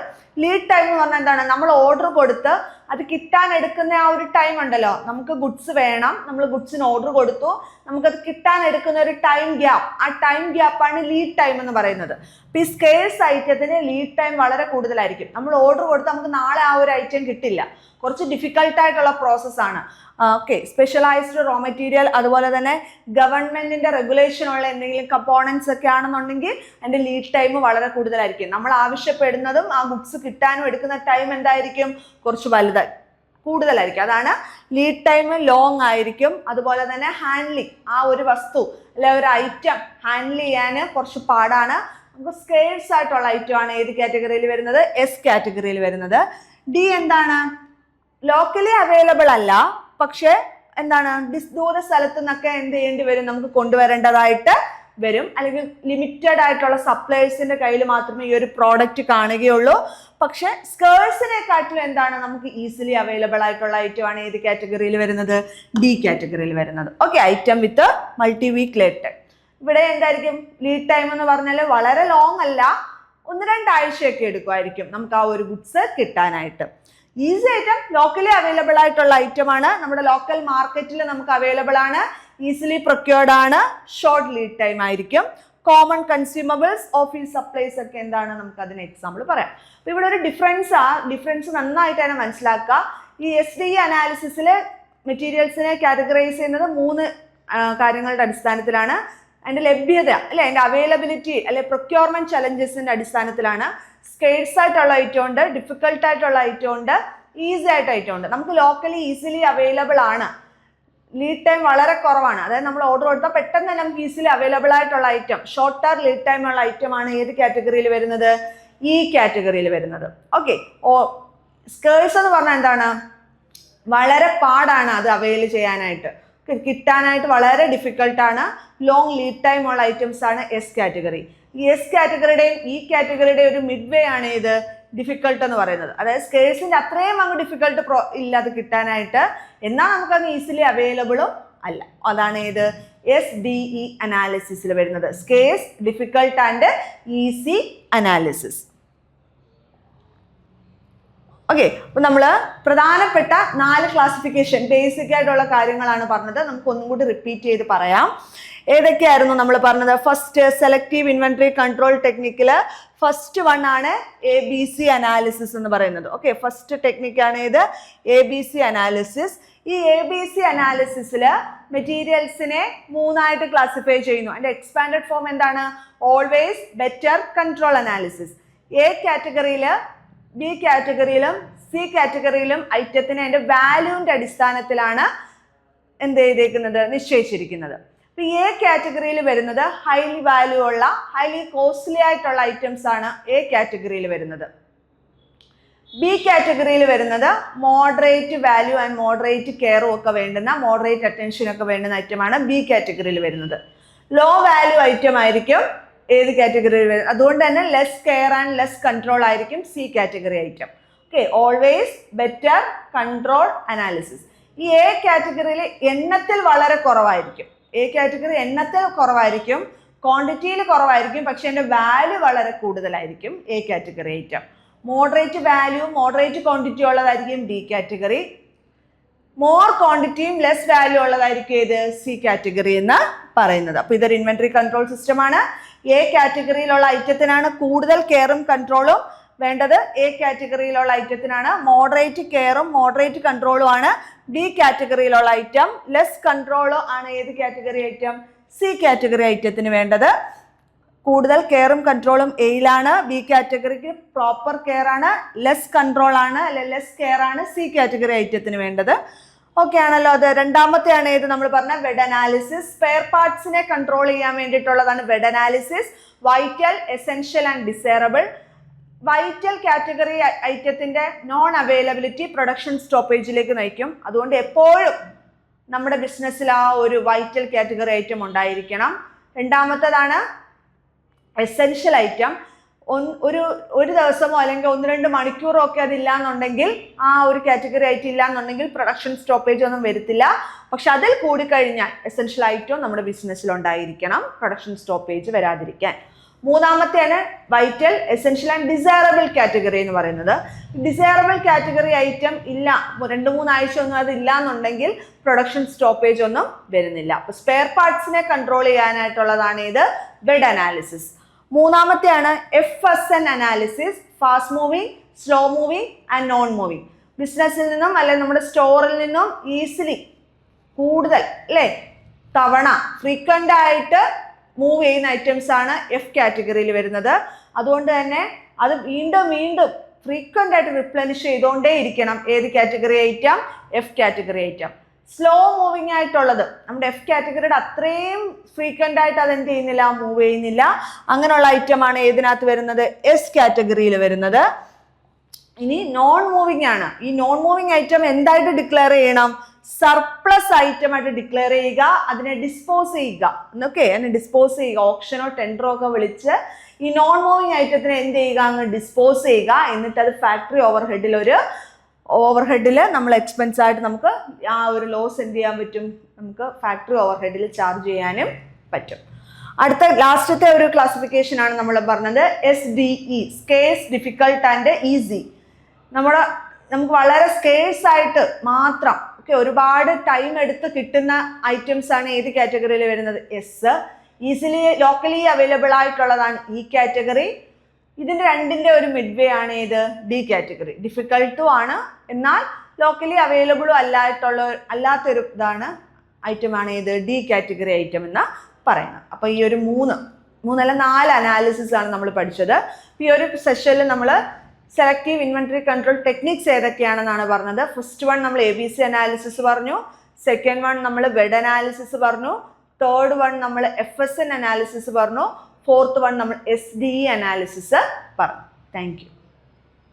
Speaker 1: lead time എന്ന് പറഞ്ഞാൽ എന്താണ്? നമ്മൾ order കൊടുത്ത് അത് കിട്ടാൻ എടുക്കുന്ന ആ ഒരു ടൈം ഉണ്ടല്ലോ. നമുക്ക് ഗുഡ്സ് വേണം, നമ്മൾ ഗുഡ്സിന് ഓർഡർ കൊടുത്തു, നമുക്കത് കിട്ടാൻ എടുക്കുന്ന ഒരു ടൈം ഗ്യാപ്പ്, ആ ടൈം ഗ്യാപ്പാണ് ലീഡ് ടൈം എന്ന് പറയുന്നത്. അപ്പോൾ ഈ സ്കേഴ്സ് ഐറ്റത്തിന് ലീഡ് ടൈം വളരെ കൂടുതലായിരിക്കും. നമ്മൾ ഓർഡർ കൊടുത്ത് നമുക്ക് നാളെ ആ ഒരു ഐറ്റം കിട്ടില്ല, കുറച്ച് ഡിഫിക്കൽട്ടായിട്ടുള്ള പ്രോസസ്സാണ്. ഓക്കെ, സ്പെഷ്യലൈസ്ഡ് റോ മെറ്റീരിയൽ, അതുപോലെ തന്നെ ഗവൺമെന്റിന്റെ റെഗുലേഷനുള്ള എന്തെങ്കിലും കമ്പോണൻസ് ഒക്കെ ആണെന്നുണ്ടെങ്കിൽ അതിന്റെ ലീഡ് ടൈം വളരെ കൂടുതലായിരിക്കും. നമ്മൾ ആവശ്യപ്പെടുന്നതും ആ ഗുഡ്സ് കിട്ടാനും എടുക്കുന്ന ടൈം എന്തായിരിക്കും? കുറച്ച് കൂടുതലായിരിക്കും. അതാണ് ലീഡ് ടൈം ലോങ് ആയിരിക്കും. അതുപോലെ തന്നെ ഹാൻഡ്ലിങ്, ആ ഒരു വസ്തു അല്ലെ ഒരു ഐറ്റം ഹാൻഡിൽ ചെയ്യാൻ കുറച്ച് പാടാണ്. നമുക്ക് സ്കേഴ്സ് ആയിട്ടുള്ള ഐറ്റം ആണ് ഏത് കാറ്റഗറിയിൽ വരുന്നത്? എസ് കാറ്റഗറിയിൽ വരുന്നത്. ഡി എന്താണ്? ലോക്കലി അവൈലബിൾ അല്ല, പക്ഷെ എന്താണ്? ദൂര സ്ഥലത്ത് നിന്നൊക്കെ എന്ത് ചെയ്യേണ്ടി വരും? നമുക്ക് കൊണ്ടുവരേണ്ടതായിട്ട് വരും. അല്ലെങ്കിൽ ലിമിറ്റഡ് ആയിട്ടുള്ള സപ്ലൈസിന്റെ കയ്യിൽ മാത്രമേ ഈ ഒരു പ്രോഡക്റ്റ് കാണുകയുള്ളൂ. പക്ഷെ സ്കേഴ്സിനെക്കാട്ടിലും എന്താണ്? നമുക്ക് ഈസിലി അവൈലബിൾ ആയിട്ടുള്ള ഐറ്റം ആണ് ഏത് കാറ്റഗറിയിൽ വരുന്നത്? ഡി കാറ്റഗറിയിൽ വരുന്നത്. Okay, item with multi week lead time. ഇവിടെ എന്തായിരിക്കും ലീഡ് ടൈം എന്ന് പറഞ്ഞാൽ? വളരെ ലോങ് അല്ല, 1-2 ആഴ്ചയൊക്കെ എടുക്കുമായിരിക്കും നമുക്ക് ആ ഒരു ഗുഡ്സ് കിട്ടാനായിട്ട്. ഈസി ഐറ്റം ലോക്കലി അവൈലബിൾ ആയിട്ടുള്ള ഐറ്റം ആണ്, നമ്മുടെ ലോക്കൽ മാർക്കറ്റിൽ നമുക്ക് അവൈലബിൾ ആണ്, ഈസിലി പ്രൊക്യൂർഡ് ആണ്, ഷോർട്ട് ലീഡ് ടൈം ആയിരിക്കും. കോമൺ കൺസ്യൂമബിൾസ്, ഓഫീസ് സപ്ലൈസ് ഒക്കെ എന്താണ്? നമുക്ക് അതിന് എക്സാമ്പിൾ പറയാം. അപ്പോൾ ഇവിടെ ഒരു ഡിഫറൻസ് നന്നായിട്ട് തന്നെ മനസ്സിലാക്കുക. ഈ SDE അനാലിസിസിൽ മെറ്റീരിയൽസിനെ കാറ്റഗറൈസ് ചെയ്യുന്നത് 3 കാര്യങ്ങളുടെ അടിസ്ഥാനത്തിലാണ്. അതിൻ്റെ ലഭ്യത അല്ലെ, അതിൻ്റെ അവൈലബിലിറ്റി അല്ലെ പ്രൊക്യൂർമെന്റ് ചലഞ്ചസിന്റെ അടിസ്ഥാനത്തിലാണ്. സ്കേഴ്സ് ആയിട്ടുള്ള ഐറ്റം ഉണ്ട്, ഡിഫിക്കൽട്ട് ആയിട്ടുള്ള ഐറ്റം ഉണ്ട്, ഈസി ആയിട്ട് ഐറ്റം ഉണ്ട്. നമുക്ക് ലോക്കലി ഈസിലി അവൈലബിൾ ആണ്, ലീഡ് ടൈം വളരെ കുറവാണ്. അതായത് നമ്മൾ ഓർഡർ കൊടുത്താൽ പെട്ടെന്ന് തന്നെ നമുക്ക് ഈസിലി അവൈലബിൾ ആയിട്ടുള്ള ഐറ്റം, ഷോർട്ടർ ലീഡ് ടൈം ഉള്ള ഐറ്റം ആണ് ഏത് കാറ്റഗറിയിൽ വരുന്നത്? ഈ കാറ്റഗറിയിൽ വരുന്നത്. ഓക്കെ, സ്കേഴ്സ് എന്ന് പറഞ്ഞാൽ എന്താണ്? വളരെ പാടാണ് അത് അവൈൽ ചെയ്യാനായിട്ട്, കിട്ടാനായിട്ട് വളരെ ഡിഫിക്കൽട്ടാണ്, ലോങ് ലീഡ് ടൈം ഉള്ള ഐറ്റംസ് ആണ് എസ് കാറ്റഗറി. ഈ എസ് കാറ്റഗറിയുടെയും ഈ കാറ്റഗറിയുടെയും ഒരു മിഡ് വേ ആണ് ഇത് ഡിഫിക്കൽട്ട് എന്ന് പറയുന്നത്. അതായത് സ്കേഴ്സിന്റെ അത്രയും അങ്ങ് ഡിഫിക്കൽട്ട് ഇല്ല അത് കിട്ടാനായിട്ട്, എന്നാൽ നമുക്കങ്ങ് ഈസിലി അവൈലബിളും അല്ല. അതാണ് ഏത്? SDE അനാലിസിസിൽ വരുന്നത്. Scarce, difficult and easy analysis. Okay, അപ്പോൾ നമ്മൾ പ്രധാനപ്പെട്ട 4 ക്ലാസിഫിക്കേഷൻ ബേസിക് ആയിട്ടുള്ള കാര്യങ്ങളാണ് പറഞ്ഞത്. നമുക്ക് ഒന്നും കൂടി റിപ്പീറ്റ് ചെയ്ത് പറയാം. ഏതൊക്കെയായിരുന്നു നമ്മൾ പറഞ്ഞത്? ഫസ്റ്റ് സെലക്റ്റീവ് ഇൻവെന്ററി കൺട്രോൾ ടെക്നിക്കിൽ ഫസ്റ്റ് വൺ ആണ് ABC അനാലിസിസ് എന്ന് പറയുന്നത്. ഓക്കെ, ഫസ്റ്റ് ടെക്നിക്കാണ് ഇത് ABC അനാലിസിസ്. ഈ ABC അനാലിസിസിൽ മെറ്റീരിയൽസിനെ 3ആയിട്ട് ക്ലാസിഫൈ ചെയ്യുന്നു. അതിന്റെ എക്സ്പാൻഡഡ് ഫോം എന്താണ്? Always, better, control analysis. A കാറ്റഗറിയിൽ, B കാറ്റഗറിയിലും C കാറ്റഗറിയിലും ഐറ്റത്തിന് അതിന്റെ വാല്യൂവിന്റെ അടിസ്ഥാനത്തിലാണ് എന്ത് ചെയ്തേക്കുന്നത്? നിശ്ചയിച്ചിരിക്കുന്നത്. ഇപ്പൊ A കാറ്റഗറിയിൽ വരുന്നത് ഹൈലി വാല്യൂ ഉള്ള, ഹൈലി കോസ്റ്റ്ലി ആയിട്ടുള്ള ഐറ്റംസ് ആണ് A കാറ്റഗറിയിൽ വരുന്നത്. B കാറ്റഗറിയിൽ വരുന്നത് മോഡറേറ്റ് വാല്യൂ ആൻഡ് മോഡറേറ്റ് കെയറും ഒക്കെ വേണ്ടുന്ന, മോഡറേറ്റ് അറ്റൻഷൻ ഒക്കെ വേണ്ടുന്ന ഐറ്റമാണ് B കാറ്റഗറിയിൽ വരുന്നത്. ലോ വാല്യൂ ഐറ്റം ആയിരിക്കും ഏത് കാറ്റഗറിയിൽ വരുന്നത്. അതുകൊണ്ട് തന്നെ less care and less control ആയിരിക്കും C category item. Okay, always, better, control, analysis. ഈ A കാറ്റഗറിയിൽ എണ്ണത്തിൽ വളരെ കുറവായിരിക്കും. A കാറ്റഗറി എണ്ണത്തിൽ കുറവായിരിക്കും, ക്വാണ്ടിറ്റിയിൽ കുറവായിരിക്കും, പക്ഷെ അതിന്റെ വാല്യൂ വളരെ കൂടുതലായിരിക്കും A category item. Moderate value, moderate quantity ഉള്ളതായിരിക്കും B കാറ്റഗറി. മോർ ക്വാണ്ടിറ്റിയും ലെസ് വാല്യൂ ഉള്ളതായിരിക്കും ഏത്? C കാറ്റഗറി എന്ന് പറയുന്നത്. അപ്പൊ ഇതൊരു ഇൻവെന്ററി കൺട്രോൾ സിസ്റ്റം ആണ്. A കാറ്റഗറിയിലുള്ള ഐറ്റത്തിനാണ് കൂടുതൽ കെയറും കൺട്രോളും വേണ്ടത്. A കാറ്റഗറിയിലുള്ള ഐറ്റത്തിനാണ് മോഡറേറ്റ് കെയറും മോഡറേറ്റ് കൺട്രോളും ആണ് B കാറ്റഗറിയിലുള്ള ഐറ്റം. ലെസ് കൺട്രോളോ ആണ് ഏത് കാറ്റഗറി ഐറ്റം? C കാറ്റഗറി ഐറ്റത്തിന് വേണ്ടത്. കൂടുതൽ കെയറും കൺട്രോളും Aയിലാണ്. B കാറ്റഗറിക്ക് പ്രോപ്പർ കെയർ ആണ്, ലെസ് കൺട്രോൾ ആണ്, അല്ലെ ലെസ് കെയർ ആണ് C കാറ്റഗറി ഐറ്റത്തിന് വേണ്ടത്. ഓക്കെ ആണല്ലോ. അത് രണ്ടാമത്തെയാണ് ഏത് നമ്മൾ പറഞ്ഞ വെഡ് അനാലിസിസ്. സ്പെയർ പാർട്സിനെ കൺട്രോൾ ചെയ്യാൻ വേണ്ടിയിട്ടുള്ളതാണ് VED analysis. Vital, essential and desirable. Vital category ഐറ്റത്തിന്റെ നോൺ അവൈലബിലിറ്റി പ്രൊഡക്ഷൻ സ്റ്റോപ്പേജിലേക്ക് നയിക്കും. അതുകൊണ്ട് എപ്പോഴും നമ്മുടെ ബിസിനസ്സിൽ ആ ഒരു വൈറ്റൽ കാറ്റഗറി ഐറ്റം ഉണ്ടായിരിക്കണം. രണ്ടാമത്തേതാണ് എസെൻഷ്യൽ ഐറ്റം. ഒരു ദിവസമോ അല്ലെങ്കിൽ 1-2 മണിക്കൂറോ ഒക്കെ അതില്ലാന്നുണ്ടെങ്കിൽ, ആ ഒരു കാറ്റഗറി ഐറ്റം ഇല്ലാന്നുണ്ടെങ്കിൽ പ്രൊഡക്ഷൻ സ്റ്റോപ്പേജ് ഒന്നും വരത്തില്ല. പക്ഷെ അതിൽ കൂടിക്കഴിഞ്ഞാൽ എസെൻഷ്യൽ ഐറ്റവും നമ്മുടെ ബിസിനസ്സിൽ ഉണ്ടായിരിക്കണം, പ്രൊഡക്ഷൻ സ്റ്റോപ്പേജ് വരാതിരിക്കാൻ. മൂന്നാമത്തെയാണ് vital, essential and desirable category എന്ന് പറയുന്നത്. ഡിസൈറബിൾ കാറ്റഗറി ഐറ്റം ഇല്ല, 2-3 ആഴ്ച ഒന്നും അത് ഇല്ല എന്നുണ്ടെങ്കിൽ പ്രൊഡക്ഷൻ സ്റ്റോപ്പേജ് ഒന്നും വരുന്നില്ല. അപ്പൊ സ്പെയർ പാർട്സിനെ കൺട്രോൾ ചെയ്യാനായിട്ടുള്ളതാണ് ഇത് വെഡ് അനാലിസിസ്. മൂന്നാമത്തെയാണ് FSN analysis. Fast moving, slow moving and non moving. ബിസിനസ്സിൽ നിന്നും അല്ലെങ്കിൽ നമ്മുടെ സ്റ്റോറിൽ നിന്നും ഈസിലി കൂടുതൽ തവണ ഫ്രീക്വന്റ് ആയിട്ട് മൂവ് ചെയ്യുന്ന ഐറ്റംസ് ആണ് F കാറ്റഗറിയിൽ വരുന്നത്. അതുകൊണ്ട് തന്നെ അത് വീണ്ടും വീണ്ടും ഫ്രീക്വന്റ് ആയിട്ട് റിപ്ലനിഷ് ചെയ്തുകൊണ്ടേ ഇരിക്കണം. ഏത് category item? F category item. Slow moving ആയിട്ടുള്ളത് നമ്മുടെ F കാറ്റഗറിയുടെ അത്രയും ഫ്രീക്വന്റ് ആയിട്ട് അത് എന്ത് ചെയ്യുന്നില്ല, മൂവ് ചെയ്യുന്നില്ല. അങ്ങനെയുള്ള ഐറ്റം ആണ് ഏതിനകത്ത് വരുന്നത്? S കാറ്റഗറിയിൽ വരുന്നത്. ഇനി നോൺ മൂവിങ് ആണ്. ഈ നോൺ മൂവിങ് ഐറ്റം എന്തായിട്ട് ഡിക്ലെയർ ചെയ്യണം? സർപ്ലസ് ഐറ്റം ആയിട്ട് ഡിക്ലെയർ ചെയ്യുക, അതിനെ ഡിസ്പോസ് ചെയ്യുക. എന്നൊക്കെ അതിനെ ഡിസ്പോസ് ചെയ്യുക, ഓപ്ഷനോ ടെൻഡറോ ഒക്കെ വിളിച്ച് ഈ നോൺ മൂവിങ് ഐറ്റത്തിനെ എന്ത് ചെയ്യുക? അങ്ങ് ഡിസ്പോസ് ചെയ്യുക. എന്നിട്ട് അത് ഫാക്ടറി ഓവർഹെഡിൽ നമ്മൾ എക്സ്പെൻസ് ആയിട്ട് നമുക്ക് ആ ഒരു ലോസ് എന്ത് ചെയ്യാൻ പറ്റും? നമുക്ക് ഫാക്ടറി ഓവർഹെഡിൽ ചാർജ് ചെയ്യാനും പറ്റും. അടുത്ത ലാസ്റ്റത്തെ ഒരു ക്ലാസിഫിക്കേഷൻ ആണ് നമ്മൾ പറഞ്ഞത് SDE, scarce, difficult and easy. നമുക്ക് വളരെ സ്കേഴ്സ് ആയിട്ട് മാത്രം ഒരുപാട് ടൈം എടുത്ത് കിട്ടുന്ന ഐറ്റംസ് ആണ് ഏത് കാറ്റഗറിയിൽ വരുന്നത്? S. ഈസിലി ലോക്കലി അവൈലബിൾ ആയിട്ടുള്ളതാണ് E കാറ്റഗറി. ഇതിന്റെ രണ്ടിന്റെ ഒരു മിഡ്വേ ആണ് ഏത്? D category. ഡിഫിക്കൽട്ടും ആണ്, എന്നാൽ ലോക്കലി അവൈലബിളും അല്ലാത്തൊരു ഐറ്റമാണ് ഏത്? D കാറ്റഗറി ഐറ്റം എന്ന് പറയുന്നത്. അപ്പൊ ഈ ഒരു 4 അനാലിസിസ് ആണ് നമ്മൾ പഠിച്ചത്. ഈ ഒരു സെഷനിൽ നമ്മൾ സെലക്റ്റീവ് ഇൻവെന്ററി കൺട്രോൾ ടെക്നിക്സ് ഏതൊക്കെയാണെന്നാണ് പറഞ്ഞത്. ഫസ്റ്റ് വൺ നമ്മൾ ABC അനാലിസിസ് പറഞ്ഞു, സെക്കൻഡ് വൺ നമ്മൾ വെഡ് അനാലിസിസ് പറഞ്ഞു, തേർഡ് വൺ നമ്മൾ FSN അനാലിസിസ് പറഞ്ഞു, ഫോർത്ത് വൺ നമ്മൾ SDE അനാലിസിസ് പറഞ്ഞു. Thank you.